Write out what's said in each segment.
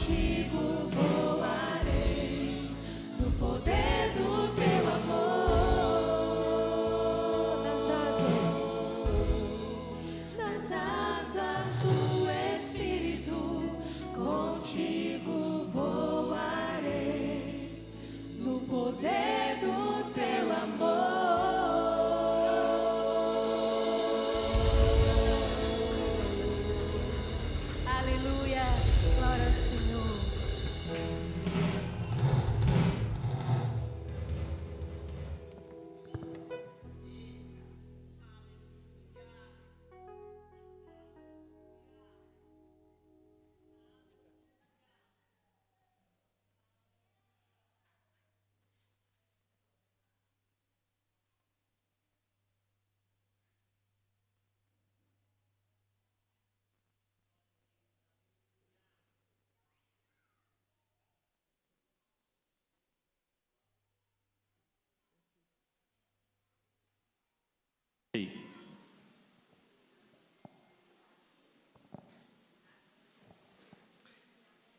contigo voarei no poder do teu amor. Nas asas do Espírito, contigo voarei no poder do teu amor. Aleluia, glória ao Senhor.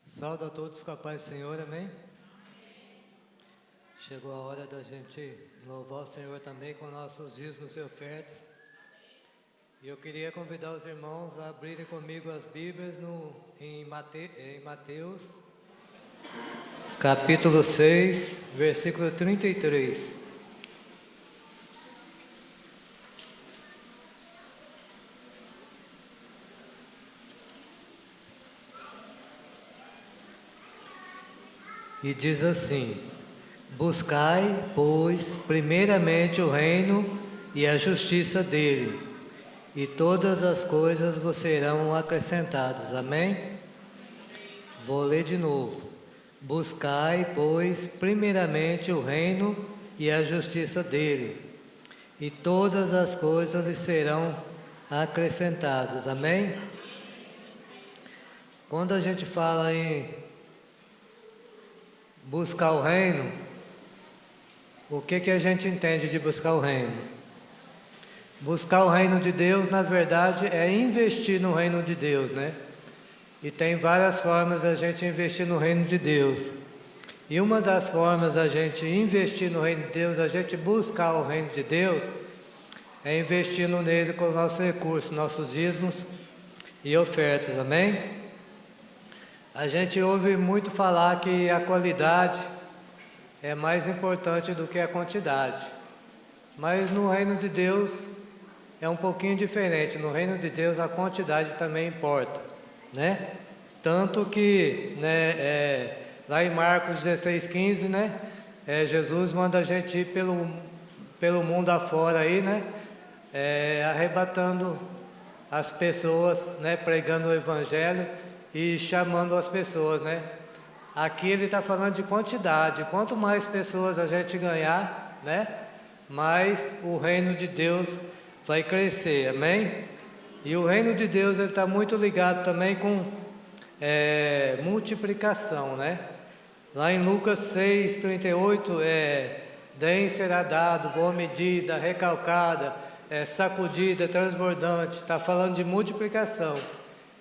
Saúde a todos com a paz do Senhor, amém? Chegou a hora da gente louvar o Senhor também com nossos dízimos e ofertas. E eu queria convidar os irmãos a abrirem comigo as Bíblias em Mateus, capítulo 6, versículo 33. E diz assim: buscai, pois, primeiramente o reino e a justiça dele, e todas as coisas vos serão acrescentadas. Amém? Vou ler de novo. Buscai, pois, primeiramente o reino e a justiça dele, e todas as coisas lhe serão acrescentadas. Amém? Quando a gente fala em buscar o reino, o que a gente entende de buscar o reino? Buscar o reino de Deus, na verdade, é investir no reino de Deus, né? E tem várias formas da gente investir no reino de Deus. E uma das formas da gente investir no reino de Deus, a gente buscar o reino de Deus, é investindo nele com os nossos recursos, nossos dízimos e ofertas, amém? A gente ouve muito falar que a qualidade é mais importante do que a quantidade. Mas no reino de Deus é um pouquinho diferente. No reino de Deus a quantidade também importa, né? Tanto que, né, lá em Marcos 16:15, né, Jesus manda a gente ir pelo mundo afora aí, né, arrebatando as pessoas, né, pregando o evangelho e chamando as pessoas, né? Aqui ele está falando de quantidade. Quanto mais pessoas a gente ganhar, né, mais o reino de Deus vai crescer, amém? E o reino de Deus está muito ligado também com multiplicação, né? Lá em Lucas 6:38, deem será dado, boa medida, recalcada, sacudida, transbordante. Está falando de multiplicação.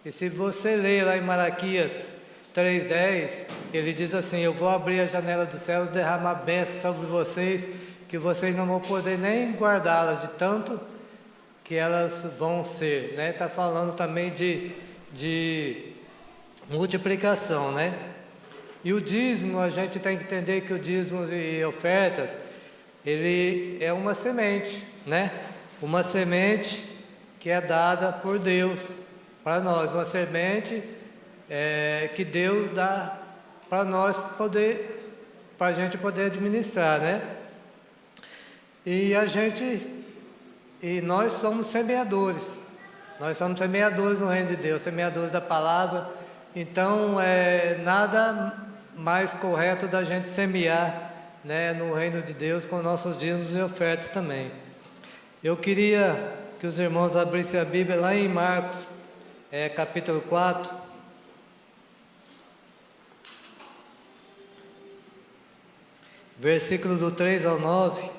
E se você ler lá em Malaquias 3:10, ele diz assim: eu vou abrir a janela dos céus, derramar bênçãos sobre vocês, que vocês não vão poder nem guardá-las de tanto que elas vão ser, né? Está falando também de multiplicação, né? E o dízimo, a gente tem que entender que o dízimo e ofertas, ele é uma semente, né? Uma semente que é dada por Deus para nós, uma semente que Deus dá para nós para a gente poder administrar, né? E nós somos semeadores. Nós somos semeadores no reino de Deus, semeadores da palavra. Então, nada mais correto da gente semear, né, no reino de Deus com nossos dízimos e ofertas também. Eu queria que os irmãos abrissem a Bíblia lá em Marcos, capítulo 4. Versículo do 3 ao 9.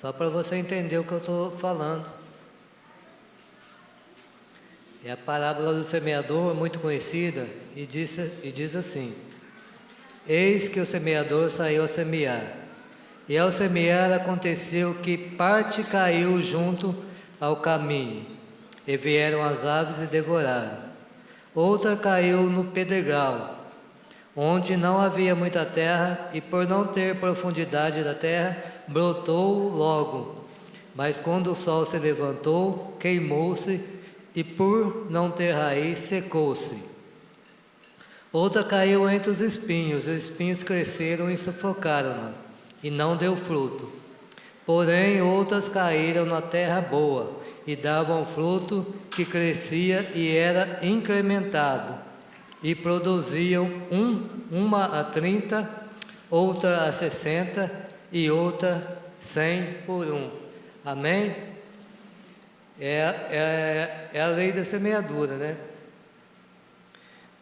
Só para você entender o que eu estou falando. É a parábola do semeador, muito conhecida, e diz assim: Eis que o semeador saiu a semear. E ao semear aconteceu que parte caiu junto ao caminho, e vieram as aves e devoraram. Outra caiu no pedregal, onde não havia muita terra, e por não ter profundidade da terra, brotou logo. Mas quando o sol se levantou, queimou-se, e por não ter raiz, secou-se. Outra caiu entre os espinhos cresceram e sufocaram-na, e não deu fruto. Porém, outras caíram na terra boa, e davam fruto que crescia e era incrementado, e produziam uma a 30, outra a 60 e outra 100 por um. Amém? É a lei da semeadura, né?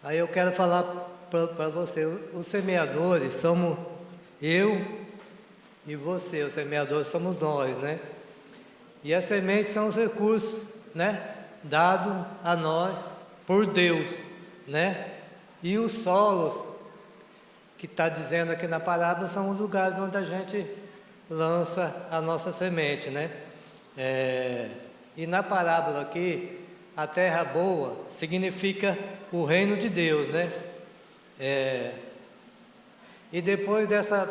Aí eu quero falar para você, os semeadores somos eu e você, os semeadores somos nós, né? E as sementes são os recursos, né? Dados a nós por Deus, né? E os solos, que está dizendo aqui na parábola, são os lugares onde a gente lança a nossa semente, né? E na parábola aqui, a terra boa significa o reino de Deus, né? E depois dessa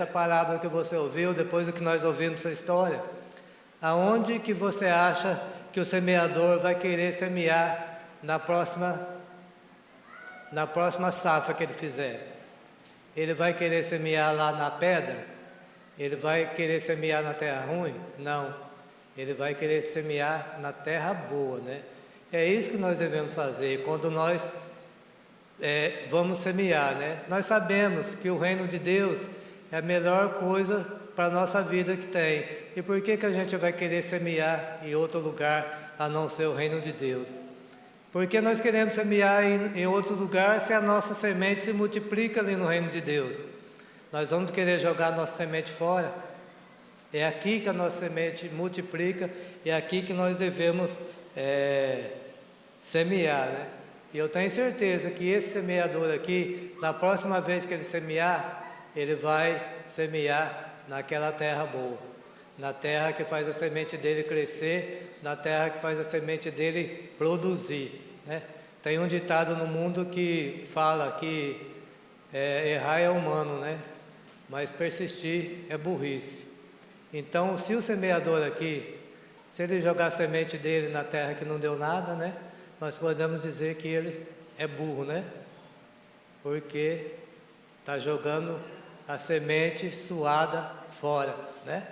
parábola que você ouviu, depois do que nós ouvimos essa história, aonde que você acha que o semeador vai querer semear na próxima safra que ele fizer? Ele vai querer semear lá na pedra? Ele vai querer semear na terra ruim? Não. Ele vai querer semear na terra boa, né? É isso que nós devemos fazer quando nós vamos semear, né? Nós sabemos que o reino de Deus é a melhor coisa para a nossa vida que tem. E por que a gente vai querer semear em outro lugar a não ser o reino de Deus? Porque nós queremos semear em outro lugar se a nossa semente se multiplica ali no reino de Deus. Nós vamos querer jogar a nossa semente fora? É aqui que a nossa semente multiplica, é aqui que nós devemos semear, né? E eu tenho certeza que esse semeador aqui, na próxima vez que ele semear, ele vai semear naquela terra boa, na terra que faz a semente dele crescer, na terra que faz a semente dele produzir, né? Tem um ditado no mundo que fala que errar é humano, né? Mas persistir é burrice. Então, se o semeador aqui, se ele jogar a semente dele na terra que não deu nada, né? Nós podemos dizer que ele é burro, né? Porque está jogando a semente suada fora, né?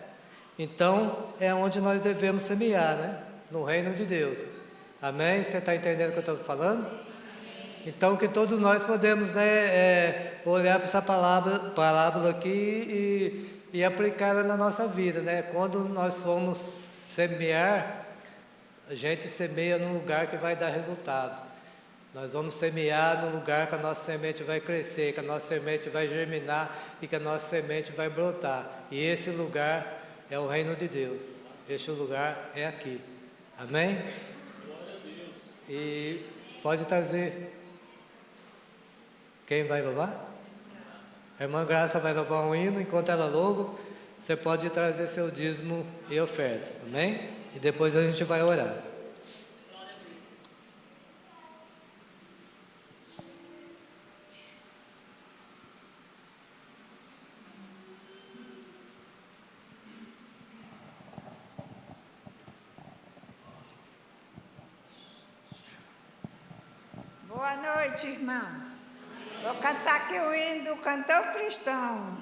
Então, é onde nós devemos semear, né? No reino de Deus. Amém? Você está entendendo o que eu estou falando? Então, que todos nós podemos, né, olhar para essa parábola aqui e aplicá-la na nossa vida, né? Quando nós formos semear, a gente semeia num lugar que vai dar resultado. Nós vamos semear num lugar que a nossa semente vai crescer, que a nossa semente vai germinar e que a nossa semente vai brotar. E esse lugar é o reino de Deus. Este lugar é aqui. Amém? Glória a Deus. E pode trazer. Quem vai louvar? A irmã Graça vai louvar um hino. Enquanto ela louva, você pode trazer seu dízimo e oferta. Amém? E depois a gente vai orar. Boa noite, irmão. Vou cantar aqui o hino do cantor cristão.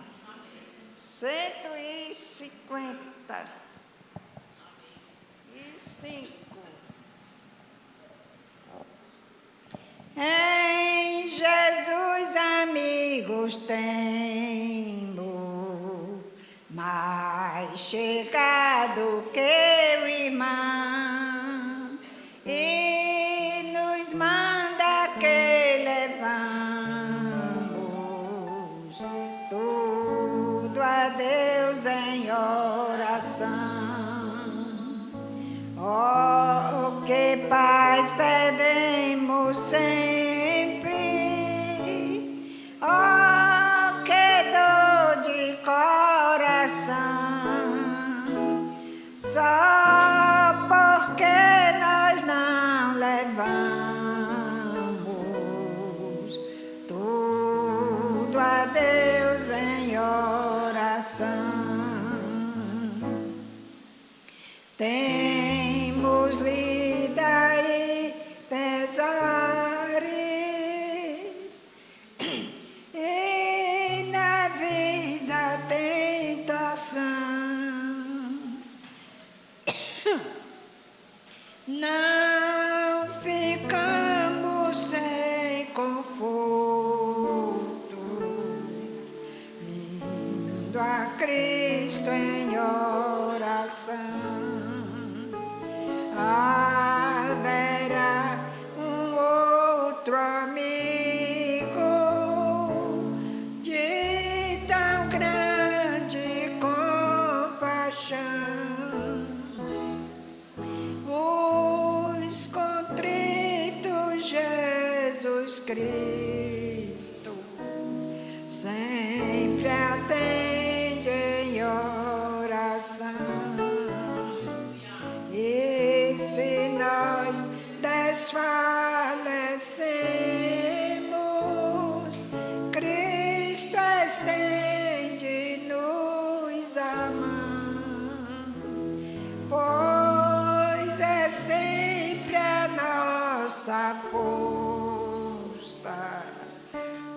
155. Em Jesus, amigos, temos mais chegado que o irmão, e nos manda que levamos tudo a Deus em oração. Oh, que paz pedimos sempre. Oh, que dor de coração, só porque nós não levamos tudo a Deus em oração. Temos lida e pesares, e na vida tentação. Não ficamos sem conforto, indo a Cristo em oração. Haverá um outro amigo de tão grande compaixão, os contritos Jesus Cristo sempre atende em oração. E se nós desfalecemos, Cristo estende-nos a mão, pois é sempre a nossa força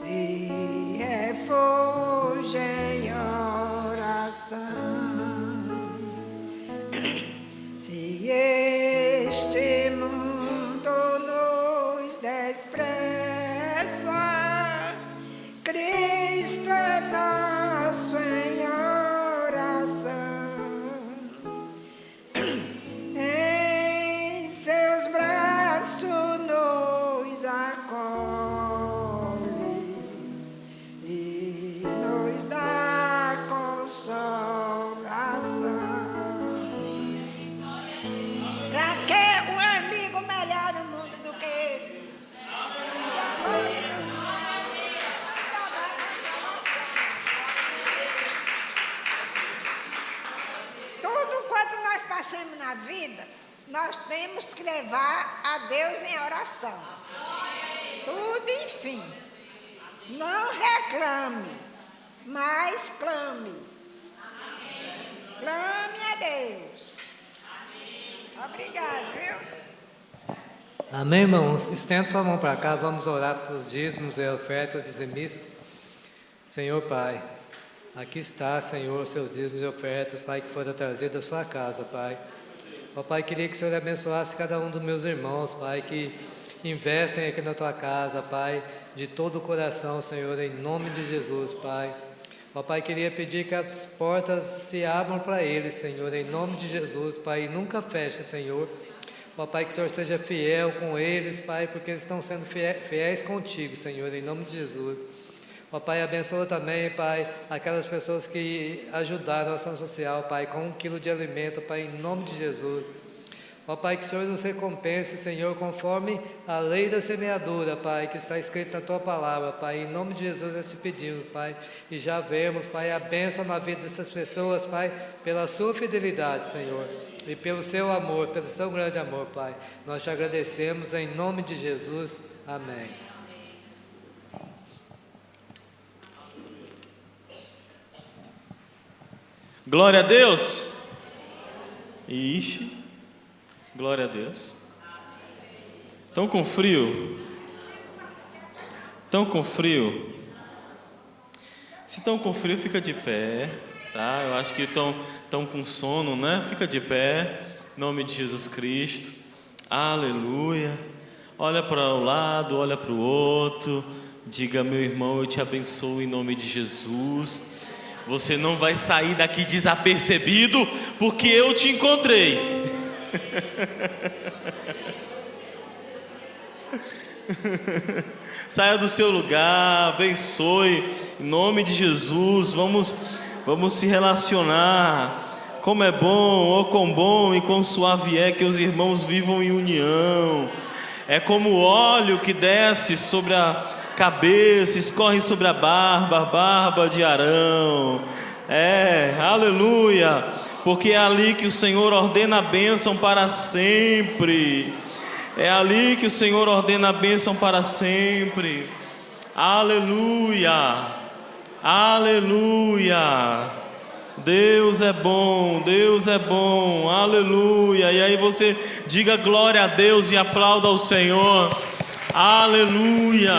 e refúgio em oração. Se este mundo nos despreza, Cristo é nosso em oração. Em seus braços nos acolhe e nos dá consolação. Pra que um amigo melhor no mundo do que esse? Tudo quanto nós passamos na vida, nós temos que levar a Deus em oração. Tudo, enfim. Não reclame, mas clame. Clame a Deus. Obrigado, viu? Amém, irmãos? Estenda sua mão para cá, vamos orar pelos dízimos e ofertas dizimistas. Senhor Pai, aqui está, Senhor, seus dízimos e ofertas, Pai, que foram trazidos da sua casa, Pai. Ó Pai, queria que o Senhor abençoasse cada um dos meus irmãos, Pai, que investem aqui na tua casa, Pai, de todo o coração, Senhor, em nome de Jesus, Pai. Ó Pai, queria pedir que as portas se abram para eles, Senhor, em nome de Jesus, Pai, e nunca feche, Senhor. Ó Pai, que o Senhor seja fiel com eles, Pai, porque eles estão sendo fiéis contigo, Senhor, em nome de Jesus. Ó Pai, abençoa também, Pai, aquelas pessoas que ajudaram a ação social, Pai, com 1 quilo de alimento, Pai, em nome de Jesus. Ó Pai, que o Senhor nos recompense, Senhor, conforme a lei da semeadura, Pai, que está escrito na Tua palavra, Pai, em nome de Jesus nós te pedimos, Pai, e já vemos, Pai, a bênção na vida dessas pessoas, Pai, pela sua fidelidade, Senhor, e pelo seu amor, pelo seu grande amor, Pai. Nós te agradecemos em nome de Jesus. Amém. Glória a Deus. Ixi. Glória a Deus. Estão com frio? Estão com frio? Se estão com frio, fica de pé, tá? Eu acho que estão com sono, né? Fica de pé, em nome de Jesus Cristo. Aleluia. Olha para o lado, olha para o outro. Diga, meu irmão, eu te abençoo em nome de Jesus. Você não vai sair daqui desapercebido, porque eu te encontrei. Saia do seu lugar, abençoe em nome de Jesus. Vamos se relacionar Como é bom, oh quão bom e quão suave é que os irmãos vivam em união. É como o óleo que desce sobre a cabeça, escorre sobre a barba de Arão. Aleluia, porque é ali que o Senhor ordena a bênção para sempre. É ali que o Senhor ordena a bênção para sempre. Aleluia, aleluia. Deus é bom, Deus é bom, aleluia. E aí você diga glória a Deus e aplauda ao Senhor. Aleluia,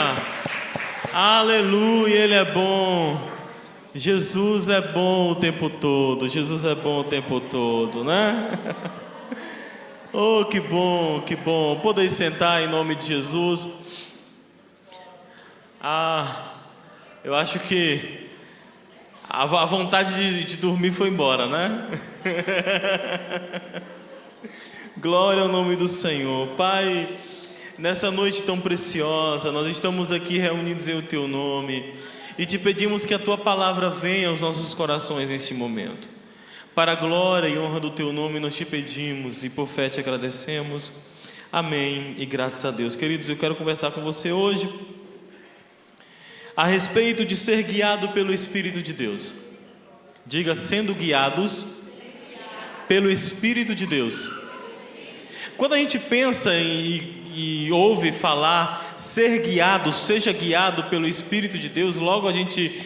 aleluia, Ele é bom. Jesus é bom o tempo todo, Jesus é bom o tempo todo, né? Oh, que bom, que bom. Podeis sentar em nome de Jesus. Eu acho que a vontade de dormir foi embora, né? Glória ao nome do Senhor. Pai, nessa noite tão preciosa, nós estamos aqui reunidos em o Teu nome e te pedimos que a Tua palavra venha aos nossos corações neste momento. Para a glória e honra do Teu nome nós te pedimos e por fé te agradecemos. Amém e graças a Deus. Queridos, eu quero conversar com você hoje a respeito de ser guiado pelo Espírito de Deus. Diga, sendo guiados pelo Espírito de Deus. Quando a gente pensa e ouve falar ser guiado, seja guiado pelo Espírito de Deus, logo a gente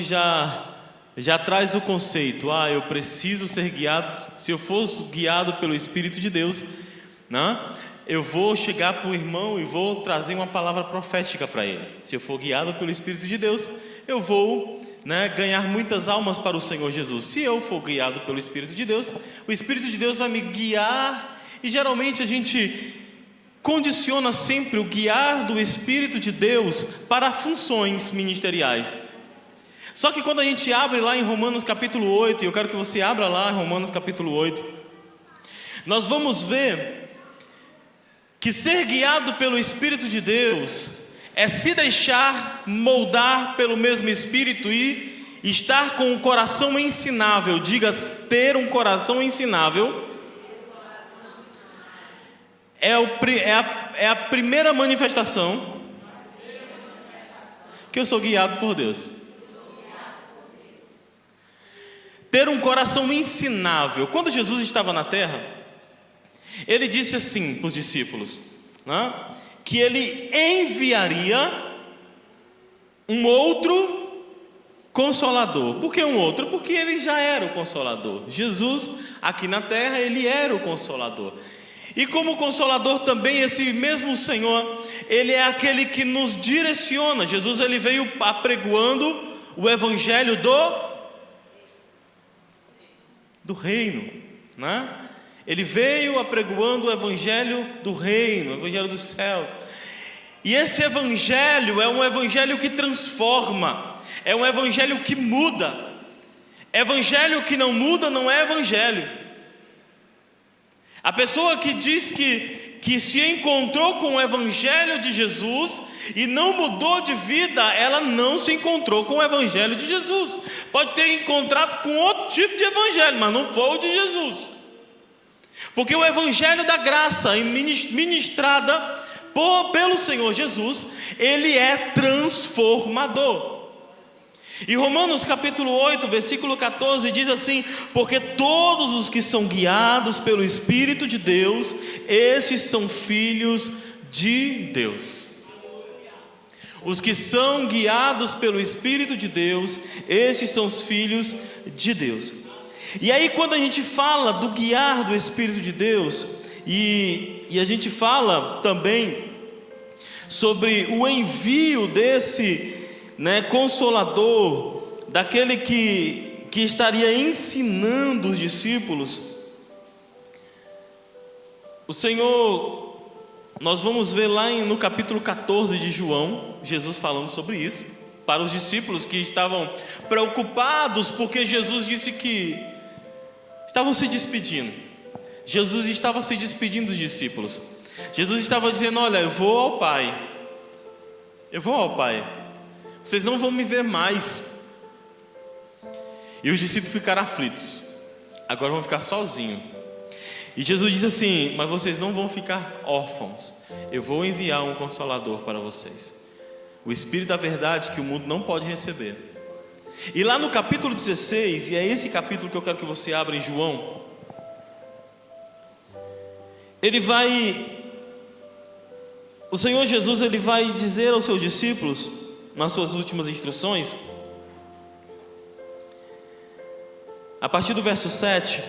já traz o conceito: eu preciso ser guiado. Se eu fosse guiado pelo Espírito de Deus, né, eu vou chegar para o irmão e vou trazer uma palavra profética para ele. Se eu for guiado pelo Espírito de Deus, eu vou, ganhar muitas almas para o Senhor Jesus. Se eu for guiado pelo Espírito de Deus, o Espírito de Deus vai me guiar. E geralmente a gente condiciona sempre o guiar do Espírito de Deus para funções ministeriais. Só que quando a gente abre lá em Romanos capítulo 8, e eu quero que você abra lá em Romanos capítulo 8, nós vamos ver que ser guiado pelo Espírito de Deus é se deixar moldar pelo mesmo Espírito e estar com o coração ensinável. Diga, ter um coração ensinável é a primeira manifestação que eu sou guiado por Deus. Ter um coração ensinável. Quando Jesus estava na terra, Ele disse assim para os discípulos, que Ele enviaria um outro Consolador. Por que um outro? Porque Ele já era o Consolador. Jesus, aqui na terra, Ele era o Consolador. E como Consolador também, esse mesmo Senhor, Ele é aquele que nos direciona. Jesus, Ele veio apregoando o Evangelho do Reino, Ele veio apregoando o Evangelho do Reino, o Evangelho dos céus. E esse Evangelho é um Evangelho que transforma, é um Evangelho que muda. Evangelho que não muda não é Evangelho. A pessoa que diz que se encontrou com o Evangelho de Jesus e não mudou de vida, ela não se encontrou com o Evangelho de Jesus. Pode ter encontrado com outro tipo de Evangelho, mas não foi o de Jesus. Porque o Evangelho da graça ministrada pelo Senhor Jesus, ele é transformador. E Romanos capítulo 8, versículo 14 diz assim: porque todos os que são guiados pelo Espírito de Deus, esses são filhos de Deus. Os que são guiados pelo Espírito de Deus, esses são os filhos de Deus. E aí quando a gente fala do guiar do Espírito de Deus, e a gente fala também sobre o envio desse Consolador, daquele que estaria ensinando os discípulos, o Senhor, nós vamos ver lá no capítulo 14 de João, Jesus falando sobre isso, para os discípulos que estavam preocupados, porque Jesus disse que estavam se despedindo. Jesus estava se despedindo dos discípulos. Jesus estava dizendo: olha, eu vou ao Pai, vocês não vão me ver mais. E os discípulos ficaram aflitos. agora vão ficar sozinhos. E Jesus disse assim: mas vocês não vão ficar órfãos, eu vou enviar um Consolador para vocês, o Espírito da verdade que o mundo não pode receber. E lá no capítulo 16, e é esse capítulo que eu quero que você abra em João, o Senhor Jesus ele vai dizer aos seus discípulos, nas suas últimas instruções, a partir do verso 7,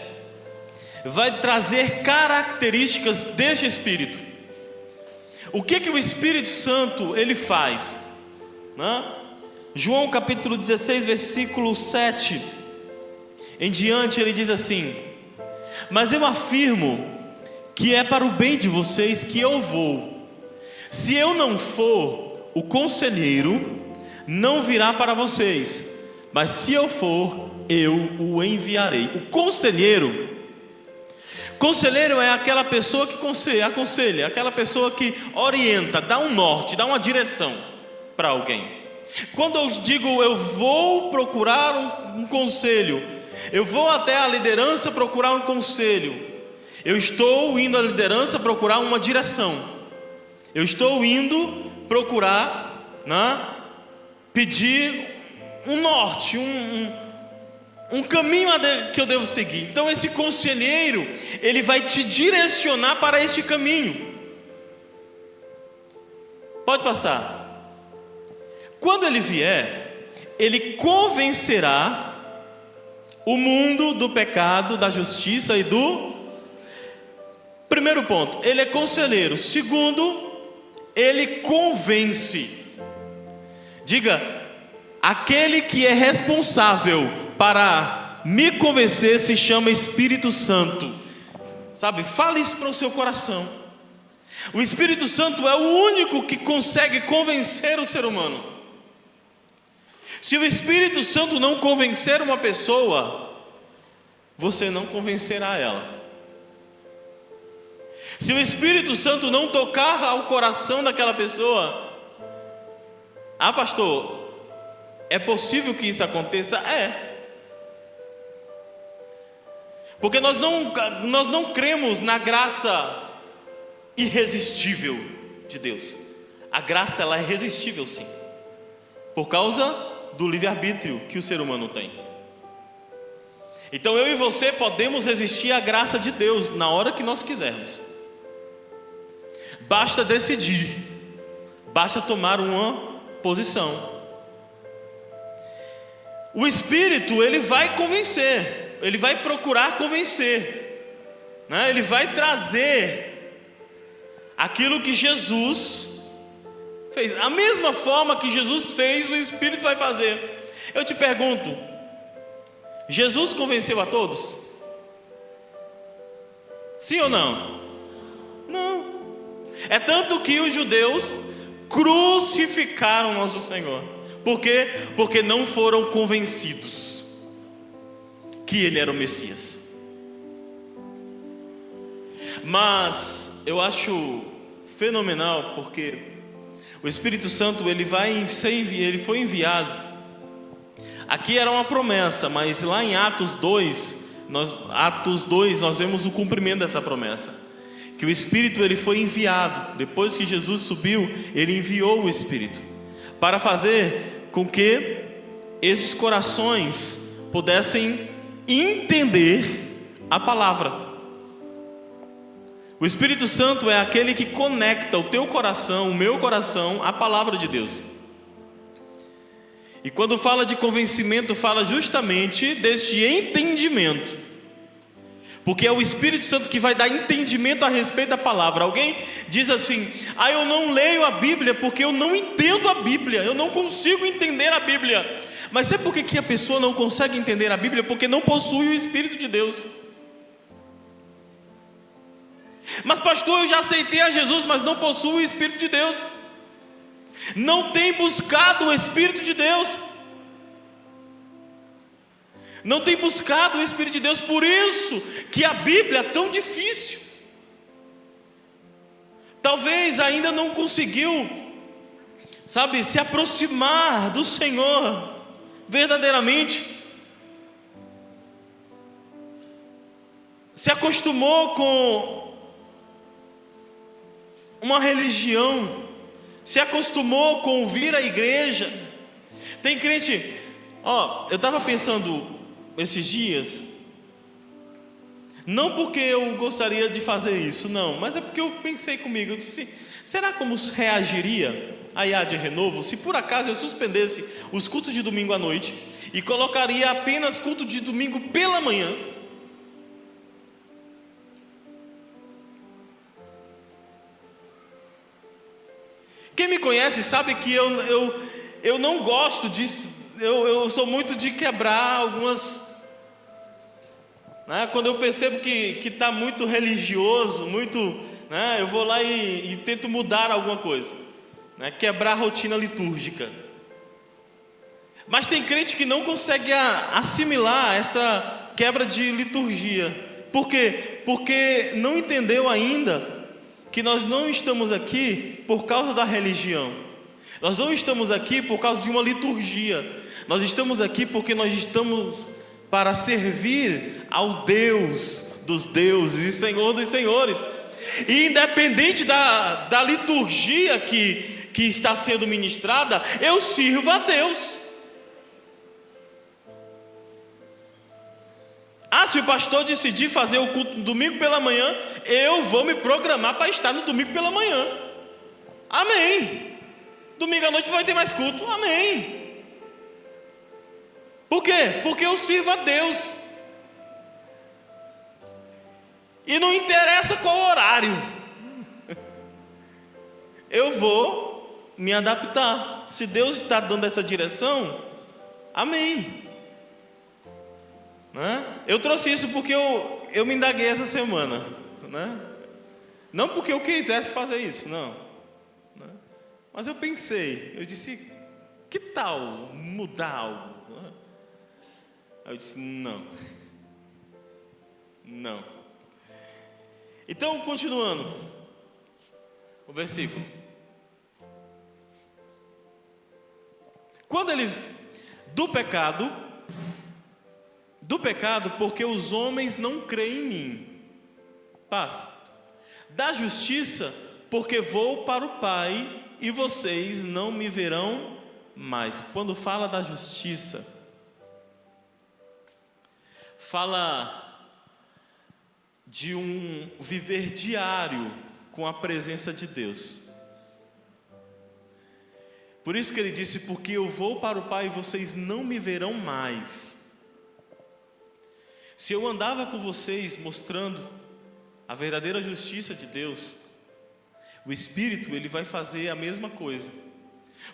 vai trazer características deste Espírito. O que o Espírito Santo ele faz, né? João capítulo 16, versículo 7 em diante, ele diz assim: mas eu afirmo que é para o bem de vocês que eu vou. Se eu não for, o Conselheiro não virá para vocês, mas se eu for, eu o enviarei. O Conselheiro é aquela pessoa que aconselha, aquela pessoa que orienta, dá um norte, dá uma direção para alguém. Quando eu digo eu vou procurar um conselho, eu vou até a liderança procurar um conselho, eu estou indo à liderança procurar uma direção, eu estou indo procurar, né, pedir um norte, um caminho que eu devo seguir. Então esse conselheiro, ele vai te direcionar para esse caminho. Pode passar. Quando ele vier, ele convencerá o mundo do pecado, da justiça e do... Primeiro ponto, ele é conselheiro. Segundo, ele convence. Diga: aquele que é responsável para me convencer se chama Espírito Santo. Sabe, fale isso para o seu coração. O Espírito Santo é o único que consegue convencer o ser humano. Se o Espírito Santo não convencer uma pessoa, você não convencerá ela. Se o Espírito Santo não tocar ao coração daquela pessoa, pastor, é possível que isso aconteça? É. Porque nós não cremos na graça irresistível de Deus. A graça, ela é resistível, sim, por causa do livre-arbítrio que o ser humano tem. Então eu e você podemos resistir à graça de Deus na hora que nós quisermos. Basta decidir, basta tomar uma posição. O Espírito, ele vai convencer, ele vai procurar convencer, né? Ele vai trazer aquilo que Jesus fez. A mesma forma que Jesus fez, o Espírito vai fazer. Eu te pergunto: Jesus convenceu a todos? Sim ou não? Não. É tanto que os judeus crucificaram nosso Senhor. Por quê? Porque não foram convencidos que Ele era o Messias. Mas eu acho fenomenal, porque o Espírito Santo ele foi enviado. Aqui era uma promessa, mas lá em Atos 2, nós vemos o cumprimento dessa promessa. Que o Espírito ele foi enviado. Depois que Jesus subiu, ele enviou o Espírito para fazer com que esses corações pudessem entender a palavra. O Espírito Santo é aquele que conecta o teu coração, o meu coração, à palavra de Deus. E quando fala de convencimento, fala justamente deste entendimento. Porque é o Espírito Santo que vai dar entendimento a respeito da palavra. Alguém diz assim: eu não leio a Bíblia porque eu não entendo a Bíblia, eu não consigo entender a Bíblia. Mas sabe por que a pessoa não consegue entender a Bíblia? Porque não possui o Espírito de Deus. Mas pastor, eu já aceitei a Jesus, mas não possuo o Espírito de Deus. Não tem buscado o Espírito de Deus. Não tem buscado o Espírito de Deus. Por isso que a Bíblia é tão difícil. Talvez ainda não conseguiu, se aproximar do Senhor verdadeiramente. se acostumou com uma religião, se acostumou com vir à igreja. Tem crente, eu estava pensando esses dias, não porque eu gostaria de fazer isso, não, mas é porque eu pensei comigo, eu disse, será como reagiria a IA de Renovo se por acaso eu suspendesse os cultos de domingo à noite e colocaria apenas culto de domingo pela manhã? Quem me conhece sabe que eu não gosto disso. Eu sou muito de quebrar algumas, né? Quando eu percebo que está muito religioso, muito, né? Eu vou lá e tento mudar alguma coisa, né? Quebrar a rotina litúrgica. Mas tem crente que não consegue assimilar essa quebra de liturgia. Por quê? Porque não entendeu ainda que nós não estamos aqui por causa da religião. Nós não estamos aqui por causa de uma liturgia. Nós estamos aqui porque nós estamos para servir ao Deus dos deuses e Senhor dos senhores. E independente da liturgia que está sendo ministrada, eu sirvo a Deus. Se o pastor decidir fazer o culto no domingo pela manhã, eu vou me programar para estar no domingo pela manhã. Amém. Domingo à noite vai ter mais culto. Amém. Por quê? Porque eu sirvo a Deus. E não interessa qual horário. Eu vou me adaptar. Se Deus está dando essa direção, amém. Né? Eu trouxe isso porque eu me indaguei essa semana, né? Não porque eu quisesse fazer isso, não, né? Mas eu pensei, eu disse, que tal mudar algo? Aí eu disse, não. Então, continuando o versículo, quando ele do pecado, porque os homens não creem em mim. Passa. Da justiça, porque vou para o Pai e vocês não me verão mais. Quando fala da justiça, fala de um viver diário com a presença de Deus. Por isso que ele disse, porque eu vou para o Pai e vocês não me verão mais. Se eu andava com vocês mostrando a verdadeira justiça de Deus, o Espírito, ele vai fazer a mesma coisa.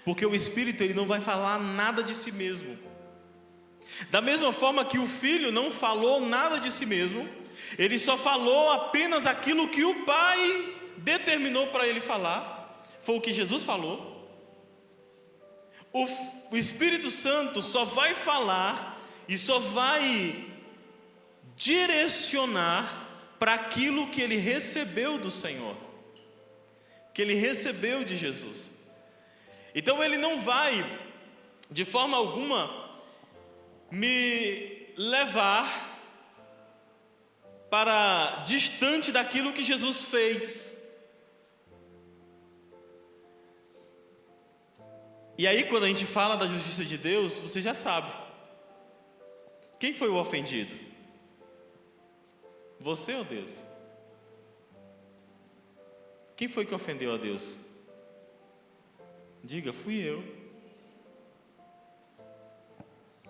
Porque o Espírito, ele não vai falar nada de si mesmo. Da mesma forma que o Filho não falou nada de si mesmo, ele só falou apenas aquilo que o Pai determinou para ele falar. Foi o que Jesus falou. O Espírito Santo só vai falar e só vai direcionar para aquilo que ele recebeu do Senhor, que ele recebeu de Jesus. Então ele não vai de forma alguma me levar para distante daquilo que Jesus fez. E aí, quando a gente fala da justiça de Deus, você já sabe. Quem foi o ofendido? Você ou Deus? Quem foi que ofendeu a Deus? Diga, fui eu.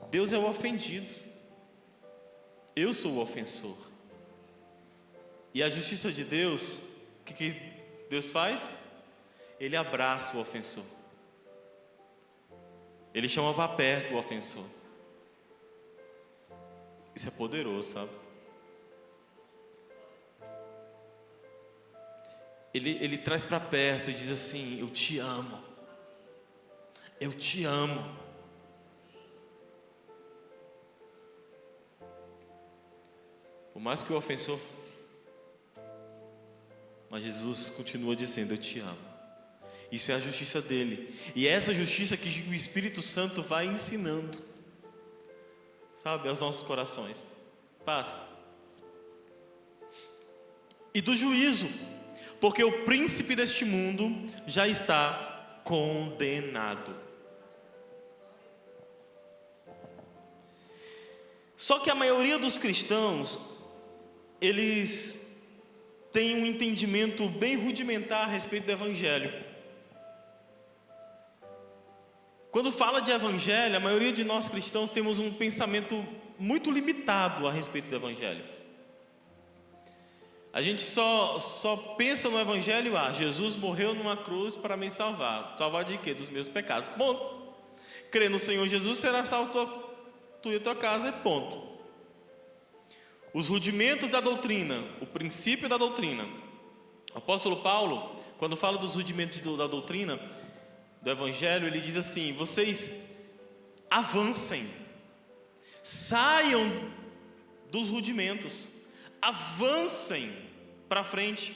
Deus é o ofendido. Eu sou o ofensor. E a justiça de Deus, o que Deus faz? Ele abraça o ofensor. Ele chama para perto o ofensor. Isso é poderoso, sabe? Ele traz para perto e diz assim, eu te amo. Eu te amo. Por mais que o ofensor, mas Jesus continua dizendo, eu te amo. Isso é a justiça dele. E é essa justiça que o Espírito Santo vai ensinando, sabe, aos nossos corações. Passa. e do juízo, porque o príncipe deste mundo já está condenado. Só que a maioria dos cristãos, eles têm um entendimento bem rudimentar a respeito do Evangelho. Quando fala de Evangelho, a maioria de nós cristãos temos um pensamento muito limitado a respeito do Evangelho. A gente só pensa no Evangelho, Jesus morreu numa cruz para me salvar. Salvar de quê? Dos meus pecados. Ponto. Crer no Senhor Jesus, será salvo tu e a tua casa, é ponto. Os rudimentos da doutrina, o princípio da doutrina. O apóstolo Paulo, quando fala dos rudimentos da doutrina do Evangelho, ele diz assim: vocês avancem, saiam dos rudimentos, avancem para frente,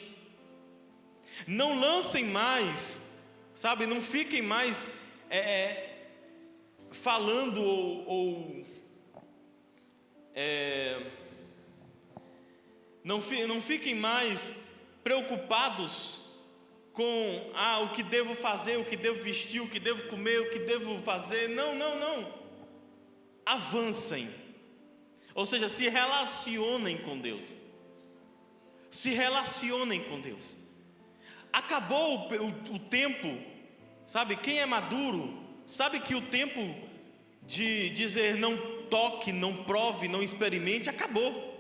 não lancem mais, sabe, não fiquem mais falando não fiquem mais preocupados com o que devo fazer, o que devo vestir, o que devo comer, o que devo fazer. Não. Avancem. Ou seja, se relacionem com Deus. Se relacionem com Deus. Acabou o tempo, sabe? Quem é maduro sabe que o tempo de dizer não toque, não prove, não experimente, acabou.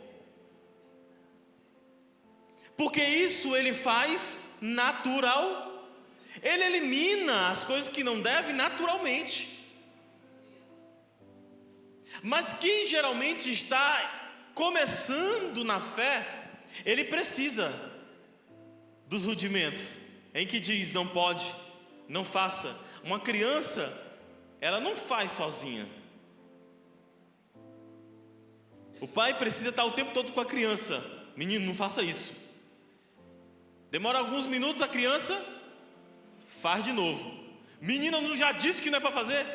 Porque isso ele faz natural. Ele elimina as coisas que não deve naturalmente. Mas quem geralmente está começando na fé, ele precisa dos rudimentos, em que diz não pode, não faça. Uma criança, ela não faz sozinha. O pai precisa estar o tempo todo com a criança. Menino, não faça isso. Demora alguns minutos, a criança faz de novo. Menina, não já disse que não é para fazer?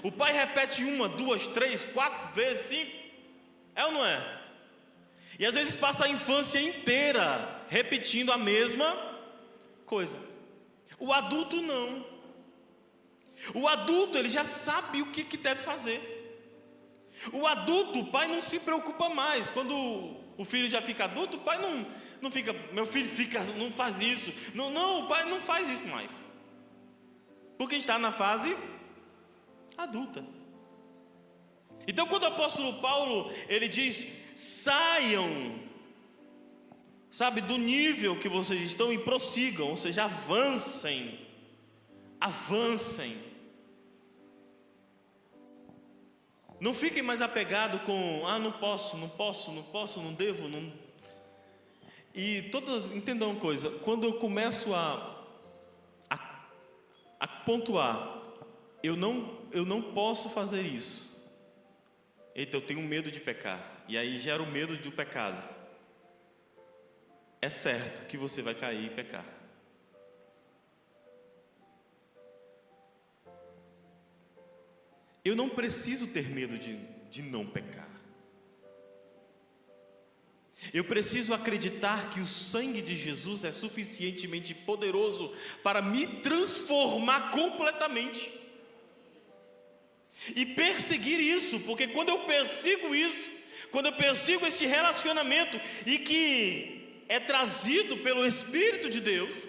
O pai repete 1, 2, 3, 4 vezes, 5. É ou não é? E às vezes passa a infância inteira repetindo a mesma coisa. O adulto não. O adulto, ele já sabe o que deve fazer. O adulto, o pai não se preocupa mais. Quando o filho já fica adulto, o pai não fica, meu filho não faz isso. Não, o pai não faz isso mais. Porque está na fase adulta. Então quando o apóstolo Paulo, ele diz, saiam, sabe, do nível que vocês estão e prossigam, ou seja, avancem. Não fiquem mais apegados com, não posso, não devo, não. E entendam uma coisa, quando eu começo a pontuar, eu não posso fazer isso. Eita, eu tenho medo de pecar. E aí gera o medo do pecado. É certo que você vai cair e pecar. Eu não preciso ter medo de não pecar. Eu preciso acreditar que o sangue de Jesus é suficientemente poderoso para me transformar completamente. E perseguir isso, porque quando eu persigo isso, quando eu persigo esse relacionamento e que é trazido pelo Espírito de Deus,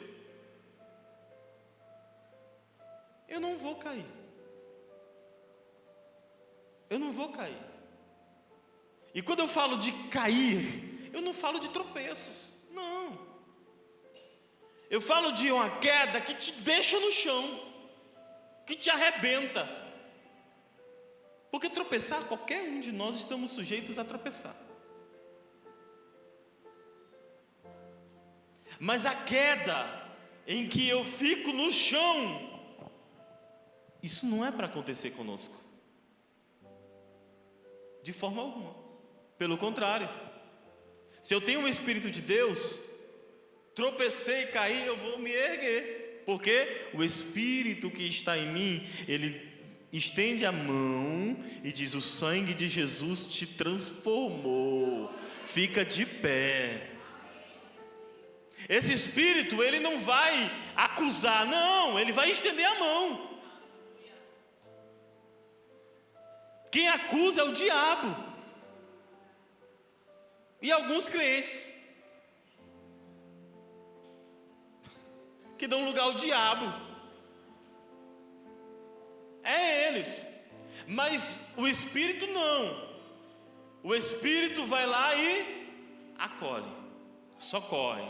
eu não vou cair. Eu não vou cair. E quando eu falo de cair, eu não falo de tropeços, não. Eu falo de uma queda que te deixa no chão, que te arrebenta. Porque tropeçar, qualquer um de nós estamos sujeitos a tropeçar. Mas a queda em que eu fico no chão, isso não é para acontecer conosco. De forma alguma. Pelo contrário, se eu tenho o Espírito de Deus, tropecei e caí, eu vou me erguer. Porque o Espírito que está em mim, ele estende a mão e diz: o sangue de Jesus te transformou. Fica de pé. Esse espírito, ele não vai acusar, não, ele vai estender a mão. Quem acusa é o diabo. E alguns crentes que dão lugar ao diabo. É eles. Mas o espírito não. O espírito vai lá e acolhe, socorre.